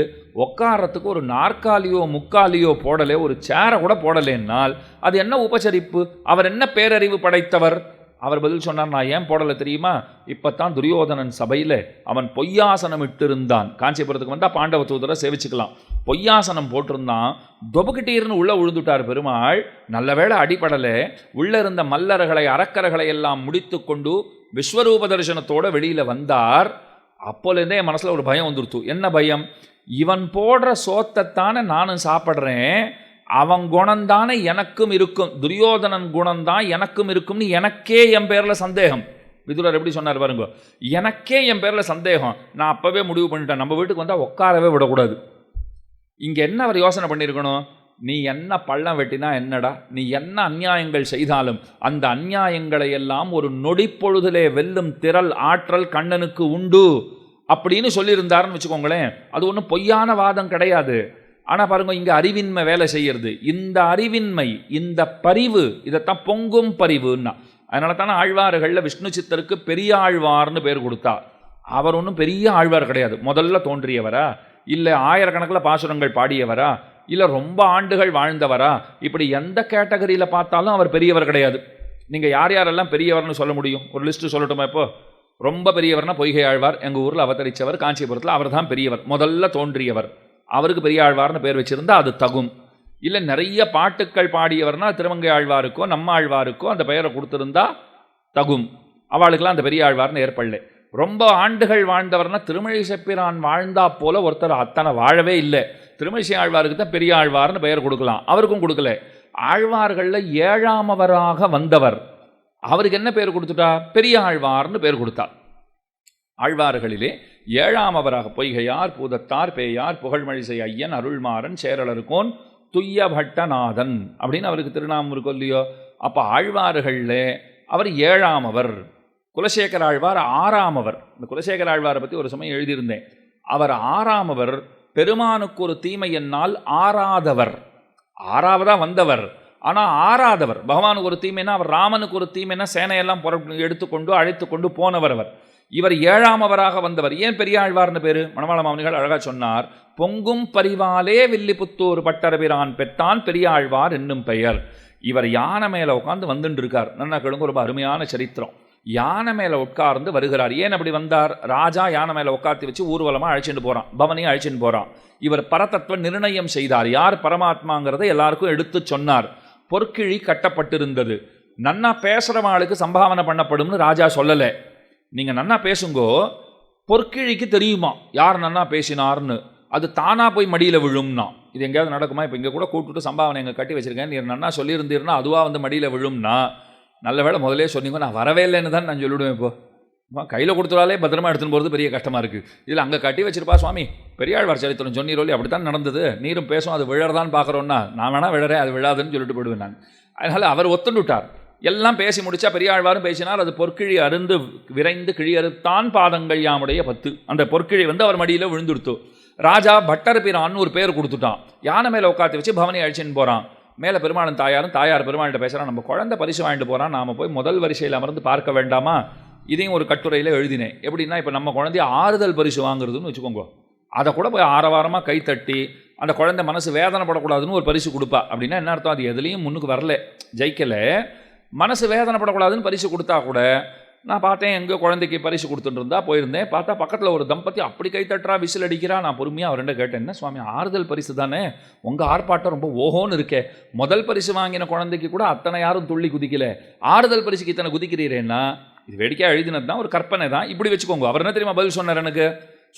உட்காரத்துக்கு ஒரு நாற்காலியோ முக்காலியோ போடலை, ஒரு சேரை கூட போடலைன்னால் அது என்ன உபசரிப்பு, அவர் என்ன பேரறிவு படைத்தவர்? அவர் பதில் சொன்னார், நான் ஏன் போடலை தெரியுமா, இப்போ தான் துரியோதனன் சபையில் அவன் பொய்யாசனம் இட்டிருந்தான். காஞ்சிபுரத்துக்கு வந்தால் பாண்டவ தூதரை சேவிச்சுக்கலாம். பொய்யாசனம் போட்டிருந்தான், தொபுக்கிட்டீர்னு உள்ளே விழுந்துட்டார் பெருமாள். நல்ல வேளை அடிப்படலை. உள்ளே இருந்த மல்லர்களை அரக்கர்களை எல்லாம் முடித்து கொண்டு விஸ்வரூப தரிசனத்தோடு வெளியில் வந்தார். அப்போலேருந்தே என் மனசில் ஒரு பயம் வந்துடுத்து. என்ன பயம், இவன் போடுற சோத்தைத்தானே நானும் சாப்பிட்றேன், அவன் குணந்தானே எனக்கும் இருக்கும், துரியோதனன் குணம்தான் எனக்கும் இருக்கும்னு எனக்கே என் பேரில் சந்தேகம். விதுரர் எப்படி சொன்னார் பாருங்க, எனக்கே என் பேரில் சந்தேகம். நான் அப்போவே முடிவு பண்ணிட்டேன், நம்ம வீட்டுக்கு வந்தால் உட்காரவே விடக்கூடாது. இங்கே என்ன அவர் யோசனை பண்ணியிருக்கணும், நீ என்ன பள்ளம் வெட்டினா என்னடா, நீ என்ன அநியாயங்கள் செய்தாலும் அந்த அநியாயங்களை எல்லாம் ஒரு நொடிப்பொழுதிலே வெல்லும் திரள் ஆற்றல் கண்ணனுக்கு உண்டு அப்படின்னு சொல்லியிருந்தாருன்னு வச்சுக்கோங்களேன். அது ஒன்றும் பொய்யான வாதம் கிடையாது. ஆனால் பாருங்க, இங்கே அறிவின்மை வேலை செய்யறது. இந்த அறிவின்மை, இந்த பரிவு, இதைத்தான் பொங்கும் பரிவுன்னா. அதனால தானே ஆழ்வார்களில் விஷ்ணு சித்தருக்கு பெரிய ஆழ்வார்னு பேர் கொடுத்தா. அவர் ஒன்றும் பெரிய ஆழ்வார் கிடையாது. முதல்ல தோன்றியவரா, இல்லை ஆயிரக்கணக்கில் பாசுரங்கள் பாடியவரா, இல்லை ரொம்ப ஆண்டுகள் வாழ்ந்தவரா, இப்படி எந்த கேட்டகரியில் பார்த்தாலும் அவர் பெரியவர் கிடையாது. நீங்கள் யார் யாரெல்லாம் பெரியவர்னு சொல்ல முடியும், ஒரு லிஸ்ட்டு சொல்லட்டுமா? இப்போ ரொம்ப பெரியவர்னா பொய்கை ஆழ்வார், எங்கள் ஊரில் அவதரித்தவர், காஞ்சிபுரத்தில் அவர் தான் பெரியவர், முதல்ல தோன்றியவர். அவருக்கு பெரிய ஆழ்வார்னு பேர் வச்சுருந்தா அது தகும். இல்லை நிறைய பாட்டுக்கள் பாடியவர்னா திருமங்கை ஆழ்வாருக்கோ நம்ம ஆழ்வாருக்கோ அந்த பெயரை கொடுத்துருந்தா தகும். அவளுக்கெல்லாம் அந்த பெரிய ஆழ்வார்னு ஏற்படலை. ரொம்ப ஆண்டுகள் வாழ்ந்தவர்னா திருமழிசை பிரான் வாழ்ந்தா போல ஒருத்தர் அத்தனை வாழவே இல்லை. திருமழிசை ஆழ்வாருக்கு தான் பெரிய ஆழ்வார்னு பெயர் கொடுக்கலாம், அவருக்கும் கொடுக்கல. ஆழ்வார்களில் 7ஆமவராக வந்தவர், அவருக்கு என்ன பேர் கொடுத்துட்டா, பெரிய ஆழ்வார்னு பேர் கொடுத்தா. ஆழ்வார்களிலே 7ஆமவராக பொய்கையார், பூதத்தார், பேயார், புகழ்மழிசை ஐயன், அருள்மாறன், சேரலருக்கோன், துய்யபட்டநாதன் அப்படின்னு அவருக்கு திருநாமம் இருக்கும் இல்லையோ. அப்போ ஆழ்வார்களில் அவர் 7ஆமவர். குலசேகர ஆழ்வார் 6ஆமவர். இந்த குலசேகர ஆழ்வாரை பற்றி ஒரு சமயம் எழுதியிருந்தேன். அவர் 6ஆமவர். பெருமானுக்கு ஒரு தீமை என்னால் ஆறாதவர், 6ஆவதாக வந்தவர், ஆனால் ஆறாதவர். பகவானுக்கு ஒரு தீமைன்னா, அவர் ராமனுக்கு ஒரு தீமைன்னா சேனையெல்லாம் எடுத்துக்கொண்டு அழைத்து கொண்டு போனவர் அவர். இவர் 7ஆமவராக வந்தவர். ஏன் பெரியாழ்வார்னு பேரு? மணவாள மாமுனிகள் அழகா சொன்னார், பொங்கும் பரிவாலே வில்லிபுத்தூர் பட்டரபிரான் பெற்றான் பெரியாழ்வார் என்னும் பெயர். இவர் யானை மேலே உட்காந்து வந்துட்டு இருக்கார். நல்லா கேளுங்க, ரொம்ப அருமையான சரித்திரம். யானை மேலே உட்கார்ந்து வருகிறார். ஏன் அப்படி வந்தார்? ராஜா யானை மேலே உட்காந்து வச்சு ஊர்வலமாக அழைச்சிட்டு போகிறான், பவனியை அழைச்சிட்டு போகிறான். இவர் பரதத்துவ நிர்ணயம் செய்தார். யார் பரமாத்மாங்கிறத எல்லாருக்கும் எடுத்து சொன்னார். பொற்கிழி கட்டப்பட்டிருந்தது. நன்னா பேசுகிறவங்களுக்கு சம்பாவனை பண்ணப்படும்னு ராஜா சொல்லலை. நீங்கள் நன்னா பேசுங்கோ, பொற்கிழிக்கு தெரியுமா யார் நன்னா பேசினார்னு, அது தானாக போய் மடியில் விழும்னா. இது எங்கேயாவது நடக்குமா? இப்போ இங்கே கூட கூப்பிட்டு சம்பாவனை எங்கே கட்டி வச்சுருக்கேன், நீ நன்னா சொல்லியிருந்தீர்னா அதுவாக வந்து மடியில் விழும்னா. நல்ல வேளை முதலே சொன்னீங்க, நான் வரவே இல்லைன்னு தான் நான் சொல்லிவிடுவேன். இப்போ கையில் கொடுத்துடாலே பத்திரமா எடுத்துன்னு போகிறது பெரிய கஷ்டமாக இருக்குது. இதில் அங்கே கட்டி வச்சிருப்பா சுவாமி, பெரியாழ்வார் சரித்திரம் சொன்னீரோலி, அப்படி தான் நடந்தது, நீரும் பேசும், அது விழறதான் பார்க்குறோன்னா நான் வேணா விழறேன், அது விழாதுன்னு சொல்லிட்டு போடுவேன் நான். அதனால் அவர் ஒத்துண்டுட்டார். எல்லாம் பேசி முடித்தா பெரியாழ்வாரும் பேசினார். அது பொற்கிழி அருந்து விரைந்து கிழியறுத்தான் பாதங்கள் யாமுடைய 10. அந்த பொற்கிழி வந்து அவர் மடியில் விழுந்துடுத்து. ராஜா பட்டர் பிரான்னு ஒரு பேர் கொடுத்துட்டான். யானை மேலே உட்காந்து வச்சு பவனி அழிச்சின்னு போகிறான். மேலே பெருமாளும் தாயாரும், தாயார் பெருமாள்கிட்ட பேசுகிறான், நம்ம குழந்தை பரிசு வாங்கிட்டு போகிறான், நாம் போய் முதல் வரிசையில் அமர்ந்து பார்க்க வேண்டாமா? இதையும் ஒரு கட்டுரையில் எழுதினேன். எப்படின்னா, இப்போ நம்ம குழந்தைய ஆறுதல் பரிசு வாங்குறதுன்னு வச்சுக்கோங்க, அதை கூட போய் ஆரவாரமாக கை தட்டி அந்த குழந்தை மனசு வேதனைப்படக்கூடாதுன்னு ஒரு பரிசு கொடுப்பா. அப்படின்னா என்ன அர்த்தம்? அது எதுலேயும் முன்னுக்கு வரல, ஜெயிக்கலை, மனசு வேதனைப்படக்கூடாதுன்னு பரிசு கொடுத்தா கூட. நான் பார்த்தேன், எங்கள் குழந்தைக்கு பரிசு கொடுத்துட்டு இருந்தா போயிருந்தேன், பார்த்தா பக்கத்தில் ஒரு தம்பதி அப்படி கை தட்டுறா, விசில் அடிக்கிறா. நான் பொறுமையாக அவர்கிட்ட கேட்டேன், என்ன சுவாமி ஆறுதல் பரிசு தானே, உங்கள் ஆர்ப்பாட்டம் ரொம்ப ஓஹோன்னு இருக்கே, முதல் பரிசு வாங்கின குழந்தைக்கு கூட அத்தனை யாரும் துள்ளி குதிக்கல, ஆறுதல் பரிசுக்கு இத்தனை குதிக்கிறீரேன்னா இது வேடிக்கையாக எழுதினது தான், ஒரு கற்பனை தான், இப்படி வச்சுக்கோங்க. அவர் என்ன தெரியுமா பதில் சொன்னார் எனக்கு?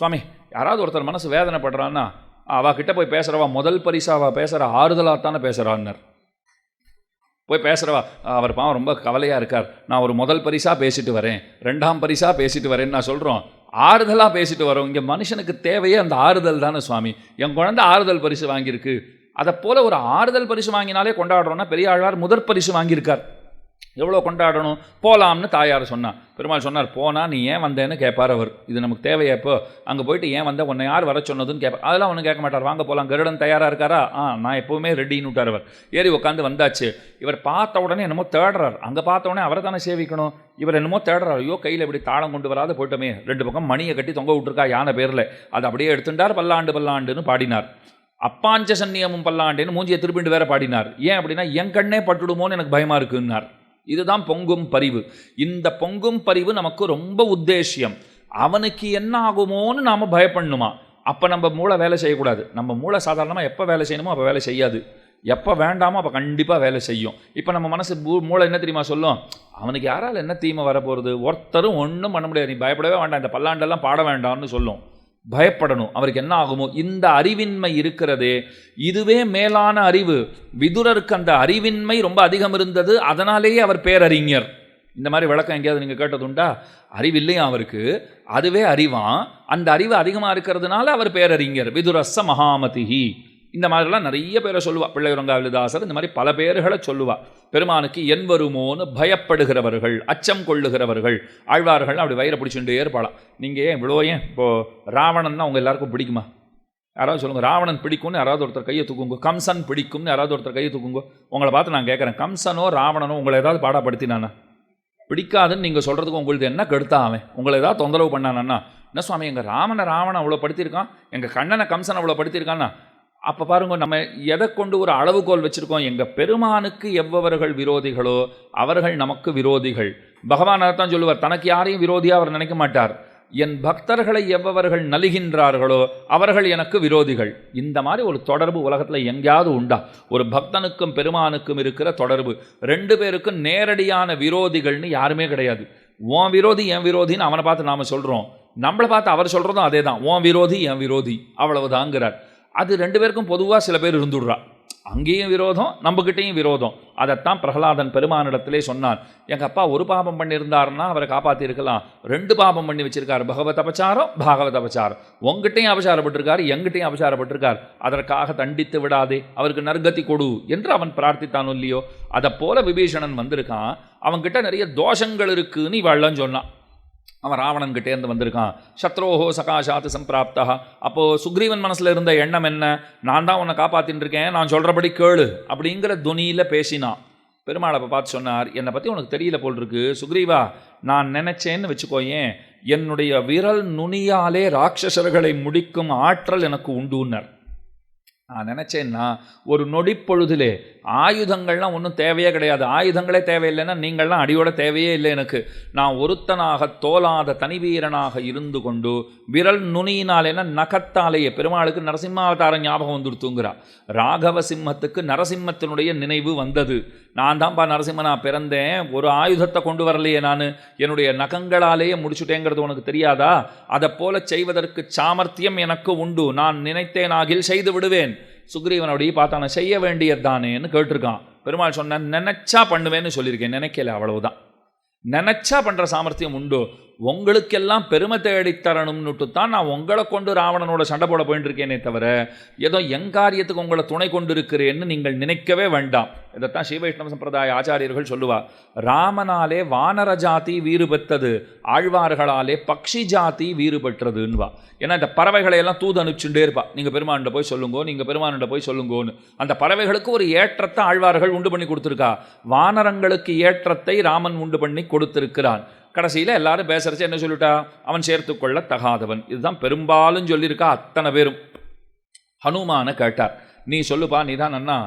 சுவாமி, யாராவது ஒருத்தர் மனசு வேதனைப்படுறான்னா அவகிட்ட போய் பேசுகிறவா முதல் பரிசாவா பேசுகிற, ஆறுதலாகத்தானே பேசுகிறான்னார். போய் பேசுகிறவா, அவர் பாவம் ரொம்ப கவலையாக இருக்கார், நான் ஒரு முதல் பரிசாக பேசிட்டு வரேன், 2ஆம் பரிசாக பேசிட்டு வரேன்னு நான் சொல்கிறோம், ஆறுதலாக பேசிட்டு வரோம். இங்கே மனுஷனுக்கு தேவையே அந்த ஆறுதல் தானே சுவாமி. என் குழந்தை ஆறுதல் பரிசு வாங்கியிருக்கு, அதை போல் ஒரு ஆறுதல் பரிசு வாங்கினாலே கொண்டாடுறோன்னா, பெரியாழ்வார் முதற் பரிசு வாங்கியிருக்கார். எவ்வளோ கொண்டாடணும்? போகலாம்னு தாயார் சொன்னார். பெருமாள் சொன்னார், போனால் நீ ஏன் வந்தேன்னு கேட்பார் அவர். இது நமக்கு தேவையா? இப்போ அங்கே போயிட்டு ஏன் வந்த, உன்னை யார் வர சொன்னதுன்னு கேட்பார். அதெல்லாம் ஒன்றும் கேட்க மாட்டார். வாங்க போகலாம், கருடன் தயாராக இருக்காரா? நான் எப்போவுமே ரெடின்னு விட்டார் அவர். ஏறி உட்காந்து வந்தாச்சு. இவர் பார்த்த உடனே என்னமோ தேடுறார். அங்கே பார்த்த உடனே அவரை தானே சேவிக்கணும். இவர் என்னமோ தேடுறார். ஐயோ, கையில் இப்படி தாளம் கொண்டு வராத போயிட்டோமே, 2 பக்கம் மணியை கட்டி தொங்க விட்டுருக்கா யானை பேரில், அதை அப்படியே எடுத்துட்டார். பல்லாண்டு பல்லாண்டுன்னு பாடினார். அப்பாஞ்ச சன்னியமும் பல்லாண்டுன்னு மூஞ்சியை திருப்பிண்டு வேற பாடினார். ஏன் அப்படின்னா, என் கண்ணே பட்டுடுமோன்னு எனக்கு பயமாக இருக்குன்னார். இதுதான் பொங்கும் பரிவு. இந்த பொங்கும் பரிவு நமக்கு ரொம்ப உத்தேசியம். அவனுக்கு என்ன ஆகுமோன்னு நாம் பயப்படணுமா? அப்போ நம்ம மூளை வேலை செய்யக்கூடாது. நம்ம மூளை சாதாரணமாக எப்போ வேலை செய்யணுமோ அப்போ வேலை செய்யாது, எப்போ வேண்டாமோ அப்போ கண்டிப்பாக வேலை செய்யும். இப்போ நம்ம மனசு மூளை என்ன தெரியுமா சொல்லும்? அவனுக்கு யாரால் என்ன தீமை வரப்போகிறது, ஒருத்தரும் ஒன்றும் பண்ண முடியாது, நீ பயப்படவே வேண்டாம், இந்த பல்லாண்டெல்லாம் பாட வேண்டாம்னு சொல்லும். பயப்படணும், அவருக்கு என்ன ஆகுமோ. இந்த அறிவின்மை இருக்கிறதே, இதுவே மேலான அறிவு. விதுரருக்கு அந்த அறிவின்மை ரொம்ப அதிகம் இருந்தது, அதனாலேயே அவர் பேரறிஞர். இந்த மாதிரி விளக்கம் எங்கேயாவது நீங்கள் கேட்டதுண்டா? அறிவில்லையா அவருக்கு, அதுவே அறிவான். அந்த அறிவு அதிகமாக இருக்கிறதுனால அவர் பேரறிஞர். விதுரஸ்ஸ மகாமதிஹி, இந்த மாதிரிலாம் நிறைய பேரை சொல்லுவாள். பிள்ளையுரங்காவிலிதாசர் இந்த மாதிரி பல பேர்களை சொல்லுவாள். பெருமானுக்கு என் வருமோன்னு பயப்படுகிறவர்கள், அச்சம் கொள்ளுகிறவர்கள். ஆழ்வார்கள் அப்படி வயிறை பிடிச்சுட்டே இருப்பாளாம். நீங்கள் ஏன் இவ்வளோ, ஏன் இப்போது ராவணன்னா உங்கள் எல்லாருக்கும் பிடிக்குமா? யாராவது சொல்லுங்கள், ராவணன் பிடிக்கும்னு யாராவது ஒருத்தர் கையை தூக்குங்க. கம்சன் பிடிக்கும்னு யாராவது ஒருத்தர் கையை தூக்குங்க. உங்களை பார்த்து நான் கேட்குறேன், கம்சனோ ராவணனோ உங்களை ஏதாவது பாடப்படுத்தினானா? பிடிக்காதுன்னு நீங்கள் சொல்கிறதுக்கு உங்களுக்கு என்ன கெடுத்தா? அவன் உங்களை ஏதாவது தொந்தரவு பண்ணானா? என்ன சுவாமி, எங்கள் ராவணன் அவ்வளோ படுத்தியிருக்கான், எங்கள் கண்ணனை கம்சன் அவ்வளோ படுத்தியிருக்கான்னா? அப்போ பாருங்க, நம்ம எதை கொண்டு ஒரு அளவுகோல் வச்சுருக்கோம்? எங்கள் பெருமானுக்கு எவ்வவர்கள் விரோதிகளோ அவர்கள் நமக்கு விரோதிகள். பகவான் அதைத்தான் சொல்லுவார், தனக்கு யாரையும் விரோதியாக அவர் நினைக்க மாட்டார். என் பக்தர்களை எவ்வவர்கள் நலிகின்றார்களோ அவர்கள் எனக்கு விரோதிகள். இந்த மாதிரி ஒரு தொடர்பு உலகத்தில் எங்கேயாவது உண்டா? ஒரு பக்தனுக்கும் பெருமானுக்கும் இருக்கிற தொடர்பு. 2 பேருக்கும் நேரடியான விரோதிகள்னு யாருமே கிடையாது. உன் விரோதி என் விரோதின்னு அவனை பார்த்து நாம் சொல்கிறோம், நம்மளை பார்த்து அவர் சொல்கிறதும் அதே தான், உன் விரோதி என் விரோதி, அவ்வளவுதாங்கிறார். அது 2 பேருக்கும் பொதுவாக சில பேர் இருந்துடுறா. அங்கேயும் விரோதம், நம்மக்கிட்டையும் விரோதம். அதைத்தான் பிரகலாதன் பெருமானிடத்திலே சொன்னான். எங்கள் அப்பா ஒரு பாபம் பண்ணியிருந்தாருன்னா அவரை காப்பாற்றிருக்கலாம், 2 பாபம் பண்ணி வச்சிருக்கார், பகவத் அபச்சாரம் பாகவத் அபச்சாரம். உங்ககிட்டையும் அபச்சாரப்பட்டிருக்கார், எங்கிட்டையும் அபச்சாரப்பட்டிருக்கார், அதற்காக தண்டித்து விடாதே, அவருக்கு நற்கதி கொடு என்று அவன் பிரார்த்தித்தான் இல்லையோ? அதை போல விபீஷணன் வந்திருக்கான், அவன்கிட்ட நிறைய தோஷங்கள் இருக்குன்னு இவள்லாம் சொன்னான். அவன் ராவணன் கிட்டேருந்து வந்திருக்கான். சத்ரோஹோ சகாஷாத்து சம்பிராப்தா. அப்போது சுக்ரீவன் மனசில் இருந்த எண்ணம் என்ன? நான் தான் உன்னை காப்பாற்றின்னு இருக்கேன், நான் சொல்கிறபடி கேளு அப்படிங்கிற துணியில் பேசினான். பெருமாளை பார்த்து சொன்னார், என்னை பற்றி உனக்கு தெரியல போல் இருக்கு சுக்ரீவா, நான் நினச்சேன்னு வச்சுக்கோயேன், என்னுடைய விரல் நுனியாலே ராட்சசர்களை முடிக்கும் ஆற்றல் எனக்கு உண்டுன்னர். நான் நினச்சேன்னா ஒரு நொடிப்பொழுதிலே ஆயுதங்கள்லாம் ஒன்றும் தேவையே கிடையாது, ஆயுதங்களே தேவையில்லைன்னா நீங்கள்லாம் அடியோட தேவையே இல்லை எனக்கு. நான் ஒருத்தனாக தோலாத தனிவீரனாக இருந்து கொண்டு விரல் நுனியினாலேன்னா நகத்தாலேயே, பெருமாளுக்கு நரசிம்மாவதார ஞாபகம் வந்துடுத்துங்கிறா. ராகவ சிம்மத்துக்கு நரசிம்மத்தினுடைய நினைவு வந்தது. நான் தான்ப்பா நரசிம்மனா பிறந்தேன், ஒரு ஆயுதத்தை கொண்டு வரலையே, நான் என்னுடைய நகங்களாலேயே முடிச்சுட்டேங்கிறது உனக்கு தெரியாதா? அதை போல செய்வதற்கு சாமர்த்தியம் எனக்கு உண்டு, நான் நினைத்தேனாகில் செய்து விடுவேன். சுக்ரீவனோடைய பார்த்தான செய்ய வேண்டியதானேன்னு கேட்டிருக்கான். பெருமாள் சொன்ன நினைச்சா பண்ணுவேன்னு சொல்லியிருக்கேன், நினைக்கல, அவ்வளவுதான். நினைச்சா பண்ற சாமர்த்தியம் உண்டு. உங்களுக்கெல்லாம் பெருமை தேடித்தரணும்னுட்டு தான் நான் உங்களை கொண்டு ராவணனோட சண்டை போட போயிட்டு இருக்கேனே தவிர ஏதோ எங்காரியத்துக்கு உங்களை துணை கொண்டு இருக்கிறேன்னு நீங்கள் நினைக்கவே வேண்டாம். இதைத்தான் ஸ்ரீவைஷ்ணவ சம்பிரதாய ஆச்சாரியர்கள் சொல்லுவார். ராமனாலே வானர ஜாதி வீறு பெற்றது, ஆழ்வார்களாலே பக்ஷி ஜாதி வீறு பெற்றதுன்னுவா. ஏன்னா இந்த பறவைகளை எல்லாம் தூது அனுப்பிச்சுட்டே இருப்பா, நீங்கள் பெருமான்கிட்ட போய் சொல்லுங்கோ, நீங்கள் பெருமான்கிட்ட போய் சொல்லுங்கோன்னு. அந்த பறவைகளுக்கு ஒரு ஏற்றத்தை ஆழ்வார்கள் உண்டு பண்ணி கொடுத்துருக்கா. வானரங்களுக்கு ஏற்றத்தை ராமன் உண்டு பண்ணி கொடுத்திருக்கிறான். கடைசியில் எல்லாரும் பேசுறச்சு என்ன சொல்லிட்டா, அவன் சேர்த்துக்கொள்ள தகாதவன். இதுதான் பெரும்பாலும் சொல்லியிருக்கா அத்தனை பேரும். ஹனுமான கேட்டார், நீ சொல்லுப்பா, நீ தான் அண்ணா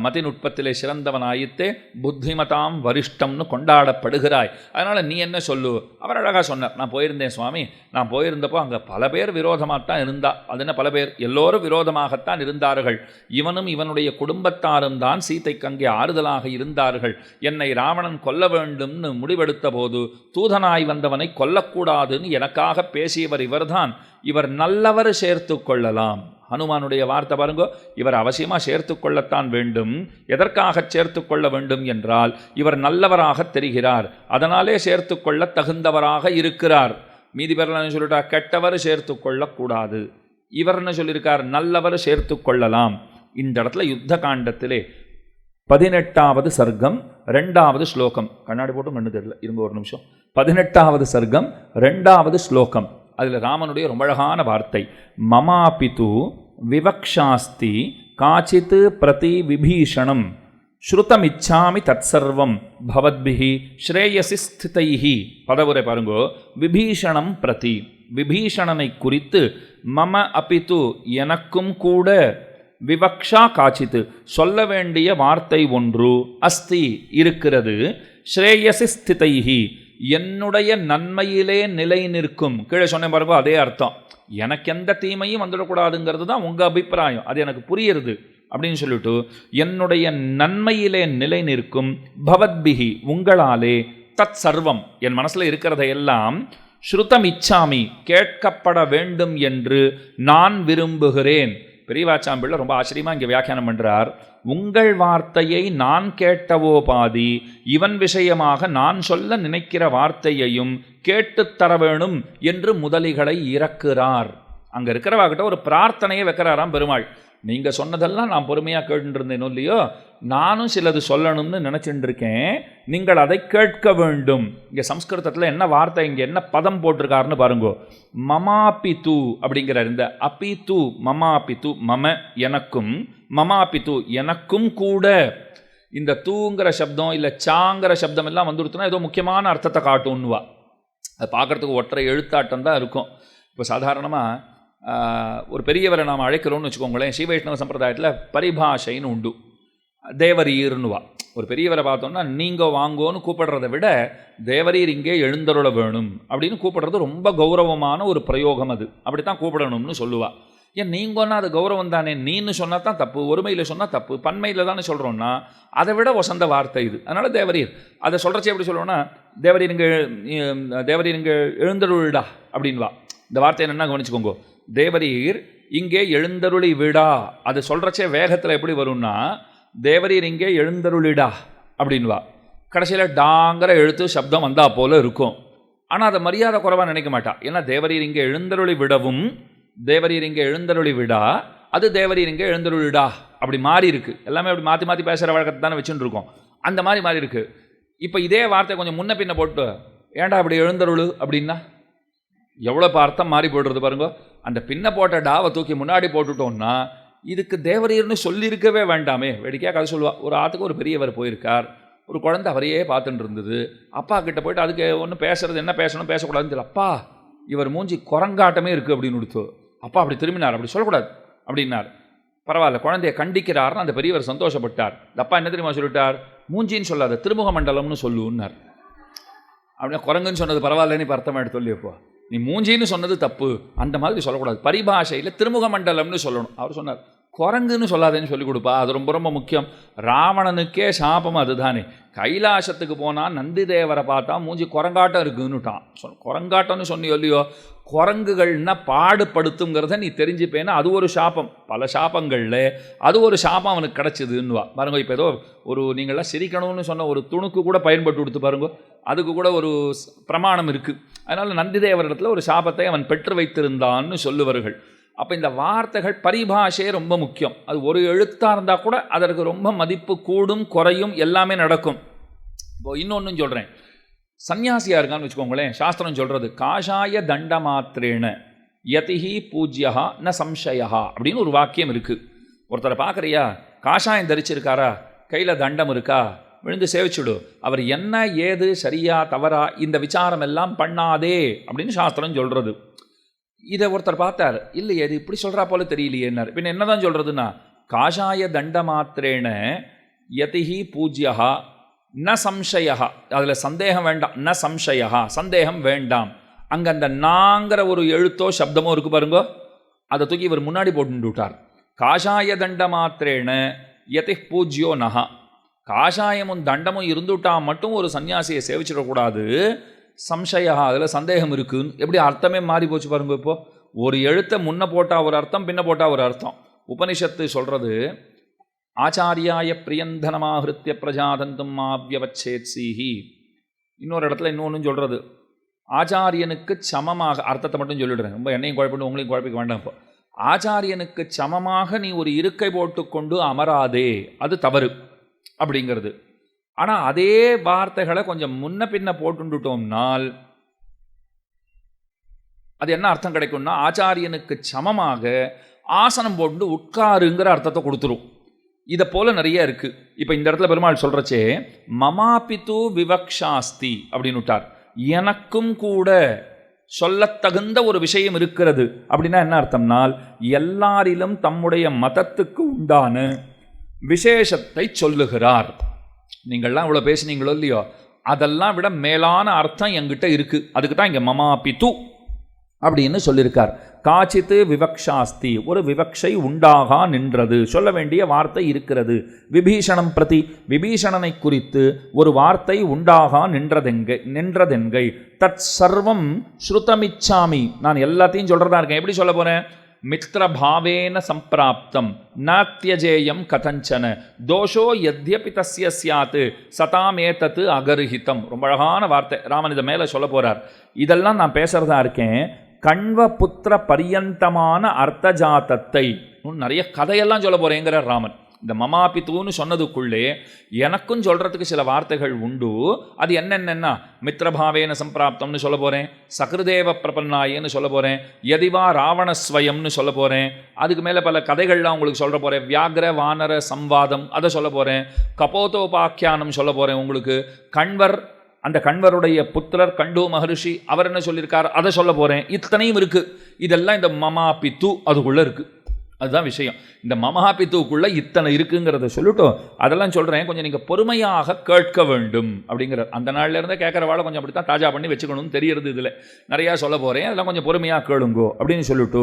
மதிநுட்பத்திலே சிறந்தவனாயித்தே புத்திமதாம் வரிஷ்டம்னு கொண்டாடப்படுகிறாய், அதனால் நீ என்ன சொல்லு. அவர் அழகாக சொன்னார், நான் போயிருந்தேன் சுவாமி, நான் போயிருந்தப்போ அங்கே பல பேர் விரோதமாகத்தான் இருந்தா. அது என்ன பல பேர், எல்லோரும் விரோதமாகத்தான் இருந்தார்கள். இவனும் இவனுடைய குடும்பத்தாரும் தான் சீதைக்கு அங்கே ஆறுதலாக இருந்தார்கள். என்னை ராவணன் கொல்ல வேண்டும்னு முடிவெடுத்த போது தூதனாய் வந்தவனை கொல்லக்கூடாதுன்னு எனக்காக பேசியவர் இவர்தான். இவர் நல்லவர் சேர்த்து கொள்ளலாம். ஹனுமானுடைய வார்த்தை பாருங்க, இவர் அவசியமாக சேர்த்து கொள்ளத்தான் வேண்டும். எதற்காக சேர்த்து கொள்ள வேண்டும் என்றால் இவர் நல்லவராக தெரிகிறார், அதனாலே சேர்த்து கொள்ள தகுந்தவராக இருக்கிறார். மீதி பேர்லாம் சொல்லிட்டா கெட்டவர் சேர்த்து கொள்ளக்கூடாது, இவர் என்ன சொல்லியிருக்கார், நல்லவர் சேர்த்து கொள்ளலாம். இந்த இடத்துல யுத்த காண்டத்திலே 18வது சர்க்கம் 2வது ஸ்லோகம், கண்ணாடி போட்டும் கண்ணு தெரியல, இருங்க ஒரு நிமிஷம். 18வது சர்க்கம் 2வது ஸ்லோகம், அதில் ராமனுடைய ரொம்ப அழகான வார்த்தை, மமாபிது விவக்ஷாஸ்தி காச்சித் பிரதி விபீஷணம் ஸ்ருதமிச்சாமி தற்சர்வம் பவத்பிஹி ஸ்ரேயசி ஸ்திதைஹி. பதவுரை பாருங்கோ, விபீஷணம் பிரதி, விபீஷணனை குறித்து, மம அபிது எனக்கும் கூட, விவக்ஷா காச்சித்து சொல்ல வேண்டிய வார்த்தை ஒன்று, அஸ்தி இருக்கிறது, ஸ்ரேயசி ஸ்திதைஹி என்னுடைய நன்மையிலே நிலை நிற்கும். கீழே சொன்ன பாருங்க, அதே அர்த்தம். எனக்கு எந்த தீமையும் வந்துடக்கூடாதுங்கிறது தான் உங்கள் அபிப்பிராயம், அது எனக்கு புரியுறது அப்படின்னு சொல்லிட்டு என்னுடைய நன்மையிலே நிலை நிற்கும், பவத்பிஹி உங்களாலே, தத் சர்வம் என் மனசில் இருக்கிறதையெல்லாம், ஸ்ருதம் இச்சாமி கேட்கப்பட வேண்டும் என்று நான் விரும்புகிறேன். பெரியவாச்சாம்பிள்ளை ரொம்ப ஆச்சரியமாக இங்கே வியாக்கியானம் பண்ணுறார். உங்கள் வார்த்தையை நான் கேட்டவோ பாதி, இவன் விஷயமாக நான் சொல்ல நினைக்கிற வார்த்தையையும் கேட்டுத்தர வேணும் என்று முதலிகளை இறக்குறார். அங்கே இருக்கிறவாகிட்ட ஒரு பிரார்த்தனையை வைக்கிறாராம் பெருமாள். நீங்கள் சொன்னதெல்லாம் நான் பொறுமையாக கேட்டுருந்தேனோ இல்லையோ, நானும் சிலது சொல்லணும்னு நினச்சிட்டு இருக்கேன், நீங்கள் அதை கேட்க வேண்டும். இங்கே சம்ஸ்கிருதத்தில் என்ன வார்த்தை, இங்கே என்ன பதம் போட்டிருக்காருன்னு பாருங்கோ. மமாபிது அப்படிங்கிறார். இந்த அபிது மமாபிது, மம எனக்கும், மமாபிது எனக்கும் கூட. இந்த தூங்கிற சப்தம் இல்லை சாங்கிற சப்தம் எல்லாம் வந்துடுத்துனா ஏதோ முக்கியமான அர்த்தத்தை காட்டும்னுவா. அது பார்க்குறதுக்கு ஒற்றை எழுத்தாட்டம் தான் இருக்கும். இப்போ சாதாரணமாக ஒரு பெரியவரை நாம் அழைக்கிறோன்னு வச்சுக்கோங்களேன், ஸ்ரீ வைஷ்ணவ சம்பிரதாயத்தில் பரிபாஷைன்னு உண்டு. தேவரீர்னுவா. ஒரு பெரியவரை பார்த்தோம்னா நீங்கள் வாங்கோன்னு கூப்பிடுறதை விட தேவரீர் இங்கே எழுந்தருள வேணும் அப்படின்னு கூப்பிடுறது ரொம்ப கௌரவமான ஒரு பிரயோகம். அது அப்படித்தான் கூப்பிடணும்னு சொல்லுவா. ஏன் நீங்கன்னா அது கௌரவம் தானே, நீன்னு சொன்னால் தான் தப்பு, ஒருமையில் சொன்னால் தப்பு, பன்மையில் தானே சொல்கிறோன்னா அதை விட வசந்த வார்த்தை இது. அதனால் தேவரீர் அதை சொல்கிறச்சே எப்படி சொல்லுவோன்னா, தேவரீர் இங்கே எழுந்தருளிடா அப்படின்வா. இந்த வார்த்தை என்னென்னா கவனிச்சுக்கோங்க, தேவரீர் இங்கே எழுந்தருளி விடா. அது சொல்கிறச்சே வேகத்தில் எப்படி வரும்னா, தேவரீர் இங்கே எழுந்தருளிடா அப்படின்வா. கடைசியில் டாங்கிற எழுத்து சப்தம் வந்தால் போல இருக்கும். ஆனால் அதை மரியாதை குறைவாக நினைக்க மாட்டா. ஏன்னா தேவரீர் இங்கே எழுந்தருளி விடவும், தேவரீர் இங்கே எழுந்தருளி விடா, அது தேவரீர் இங்கே எழுந்தருளிடா அப்படி மாறி இருக்கு. எல்லாமே அப்படி மாற்றி மாற்றி பேசுகிற வழக்கத்தை தானே வச்சுட்டு இருக்கோம். அந்த மாதிரி மாறி இருக்கு. இப்போ இதே வார்த்தை கொஞ்சம் முன்ன பின்ன போட்டு ஏன்டா அப்படி எழுந்தருளு அப்படின்னா எவ்வளோ அர்த்தம் மாறி போடுறது பாருங்க. அந்த பின்ன போட்ட டாவை தூக்கி முன்னாடி போட்டுட்டோம்னா இதுக்கு தேவரீர்னு சொல்லியிருக்கவே வேண்டாமே. வேடிக்கையாக கதை சொல்லுவா. ஒரு ஆற்றுக்கு ஒரு பெரியவர் போயிருக்கார், ஒரு குழந்தை அவரையே பார்த்துட்டு இருந்தது. அப்பா கிட்ட போய்ட்டு அதுக்கு ஒன்று பேசுறது, என்ன பேசணும் பேசக்கூடாதுன்னு தெரியல. அப்பா இவர் மூஞ்சி குரங்காட்டமே இருக்குது அப்படின்னு கொடுத்து. அப்பா அப்படி திரும்பினார், அப்படி சொல்லக்கூடாது அப்படின்னார். பரவாயில்ல, குழந்தைய கண்டிக்கிறார்னு அந்த பெரியவர் சந்தோஷப்பட்டார். இந்த அப்பா என்ன தெரியுமா சொல்லிட்டார், மூஞ்சின்னு சொல்லாத திருமுக மண்டலம்னு சொல்லுன்னார். அப்படின்னா குரங்குன்னு சொன்னது பரவாயில்லன்னு இப்போ அர்த்தமாக எடுத்து சொல்லியப்போ, நீ மூஞ்சின்னு சொன்னது தப்பு, அந்த மாதிரி சொல்லக்கூடாது, பரிபாஷையில் திருமுக மண்டலம்னு சொல்லணும். அவர் சொன்னார், குரங்குன்னு சொல்லாதேன்னு சொல்லிக் கொடுப்பா, அது ரொம்ப ரொம்ப முக்கியம். ராவணனுக்கே சாபம் அதுதானே. கைலாசத்துக்கு போனால் நந்திதேவரை பார்த்தா மூஞ்சி குரங்காட்டம் இருக்குன்னுட்டான். குரங்காட்டம்னு சொன்னியோ இல்லையோ, குரங்குகள்னா பாடுபடுத்துங்கிறத நீ தெரிஞ்சுப்பேன்னா அது ஒரு சாபம். பல சாபங்களில் அது ஒரு சாபம் அவனுக்கு கிடச்சிதுன்னுவா பாருங்க. இப்போ ஏதோ ஒரு நீங்களாம் சிரிக்கணும்னு சொன்ன ஒரு துணுக்கு கூட பயன்பட்டு கொடுத்து பாருங்க, அதுக்கு கூட ஒரு பிரமாணம் இருக்குது. அதனால் நந்திதேவரிடத்தில் ஒரு சாபத்தை அவன் பெற்று வைத்திருந்தான்னு சொல்லுவார்கள். அப்போ இந்த வார்த்தைகள் பரிபாஷையே ரொம்ப முக்கியம். அது ஒரு எழுத்தாக இருந்தால் கூட அதற்கு ரொம்ப மதிப்பு கூடும் குறையும் எல்லாமே நடக்கும். இப்போது இன்னொன்றும் சொல்கிறேன், சன்னியாசியாக இருக்கான்னு வச்சுக்கோங்களேன், சாஸ்திரம் சொல்கிறது காஷாய தண்ட மாத்திரேன யதிஹி பூஜ்யா ந சம்சயா அப்படின்னு ஒரு வாக்கியம் இருக்குது. ஒருத்தரை பார்க்குறியா, காஷாயம் தரிச்சிருக்காரா, கையில் தண்டம் இருக்கா, விழுந்து சேவிச்சுடு, அவர் என்ன ஏது சரியா தவறா இந்த விசாரம் எல்லாம் பண்ணாதே அப்படின்னு சாஸ்திரம் சொல்கிறது. இதை ஒருத்தர் பார்த்தார், இல்லையே இது இப்படி சொல்கிறா போல தெரியலையேன்னார். பின்ன என்ன தான் சொல்கிறதுன்னா, காஷாய தண்ட மாத்திரேன யதிஹி பூஜ்யா ந சம்சயா, அதில் சந்தேகம் வேண்டாம், ந சம்சயா சந்தேகம் வேண்டாம். அங்கே அந்த நாங்கிற ஒரு எழுத்தோ சப்தமோ இருக்கு பாருங்கோ, அதை தூக்கி இவர் முன்னாடி போட்டு விட்டார். காஷாய தண்ட மாத்திரேன யதி பூஜ்யோ நகா, காஷாயமும் தண்டமும் இருந்துட்டா மட்டும் ஒரு சன்னியாசியை சேவிச்சிடக்கூடாது, சம்சயா அதில் சந்தேகம் இருக்குன்னு. எப்படி அர்த்தமே மாறி போச்சு பாருங்க. இப்போது ஒரு எழுத்தை முன்ன போட்டால் ஒரு அர்த்தம், பின்ன போட்டால் ஒரு அர்த்தம். உபனிஷத்து சொல்கிறது, ஆச்சாரியாய பிரியந்தனமாஹிருத்திய பிரஜாதந்தும் மாவியவச்சேத் சீஹி. இன்னொரு இடத்துல இன்னொன்று சொல்கிறது, ஆச்சாரியனுக்கு சமமாக, அர்த்தத்தை மட்டும் சொல்லிடுறேன், ரொம்ப என்னையும் குழப்பிட்டு உங்களையும் குழப்பிக்க வேண்டாம். இப்போ ஆச்சாரியனுக்கு சமமாக நீ ஒரு இருக்கை போட்டுக்கொண்டு அமராதே, அது தவறு அப்படிங்கிறது. ஆனால் அதே வார்த்தைகளை கொஞ்சம் முன்ன பின்ன போட்டுட்டோம்னால் அது என்ன அர்த்தம் கிடைக்கும்னா, ஆச்சாரியனுக்கு சமமாக ஆசனம் போட்டு உட்காருங்கிற அர்த்தத்தை கொடுத்துரும். இதை போல நிறைய இருக்குது. இப்போ இந்த இடத்துல பெருமாள் சொல்கிறச்சே மமாபித்து விவக்ஷாஸ்தி அப்படின்னு விட்டார். எனக்கும் கூட சொல்லத்தகுந்த ஒரு விஷயம் இருக்கிறது அப்படின்னா என்ன அர்த்தம்னால், எல்லாரிலும் தம்முடைய மதத்துக்கு உண்டான விசேஷத்தை சொல்லுகிறார். நீங்கள்லாம் இவ்வளோ பேசுனீங்களோ இல்லையோ, அதெல்லாம் விட மேலான அர்த்தம் என்கிட்ட இருக்குது. அதுக்கு தான் இங்கே மமாபித்து அப்படின்னு சொல்லியிருக்கார். காச்சித்து விவக்ஷாஸ்தி, ஒரு விவக்ஷை உண்டாகா நின்றது, சொல்ல வேண்டிய வார்த்தை இருக்கிறது. விபீஷணம் பிரதி, விபீஷணனை குறித்து ஒரு வார்த்தை உண்டாகா நின்றதென்கை. தத் சர்வம் ஸ்ருதமிச்சாமி, நான் எல்லாத்தையும் சொல்கிறதா இருக்கேன். எப்படி சொல்ல போகிறேன், மித்ரபாவேன சம்பிராப்தம் நாத்தியஜேயம் கதஞ்சன தோஷோ யத்யபி தஸ்ய ஸ்யாத் சதாமேதத்து அகர்ஹிதம். ரொம்ப அழகான வார்த்தை, ராமன் இதை மேலே சொல்ல போகிறார். இதெல்லாம் நான் பேசுகிறதா இருக்கேன். கண்வ புத்திர பரியந்தமான அர்த்தஜாத்தத்தை, நிறைய கதையெல்லாம் சொல்ல போகிறேங்கிறார் ராமன். இந்த மமாபித்துன்னு சொன்னதுக்குள்ளே எனக்கும் சொல்கிறதுக்கு சில வார்த்தைகள் உண்டு. அது என்னென்னா, மித்ரபாவேன சம்பிராப்தம்னு சொல்ல போகிறேன், சகிருதேவ பிரபன்னாயேன்னு சொல்ல போகிறேன், யதிவா ராவணஸ்வயம்னு சொல்ல போகிறேன். அதுக்கு மேலே பல கதைகள்லாம் உங்களுக்கு சொல்ல போகிறேன். வியாகிர வானர சம்வாதம் அதை சொல்ல போகிறேன். கபோதோபாக்கியானம் சொல்ல போகிறேன். உங்களுக்கு கண்வர், அந்த கண்வருடைய புத்திரர் கண்டு மகரிஷி அவர் என்ன சொல்லியிருக்கார் அதை சொல்ல போகிறேன். இத்தனையும் இருக்குது. இதெல்லாம் இந்த மமாபித்து அதுக்குள்ளே இருக்குது. அதுதான் விஷயம். இந்த மமாபித்துவுக்குள்ளே இத்தனை இருக்குங்கிறத சொல்லிட்டோம். அதெல்லாம் சொல்கிறேன், கொஞ்சம் நீங்கள் பொறுமையாக கேட்க வேண்டும் அப்படிங்கிற. அந்த நாள்லேருந்தே கேட்குறவாழை கொஞ்சம் அப்படி தான் தாஜா பண்ணி வச்சுக்கணும்னு தெரியறது. இதில் நிறையா சொல்ல போகிறேன், அதெல்லாம் கொஞ்சம் பொறுமையாக கேளுங்கோ அப்படின்னு சொல்லிட்டு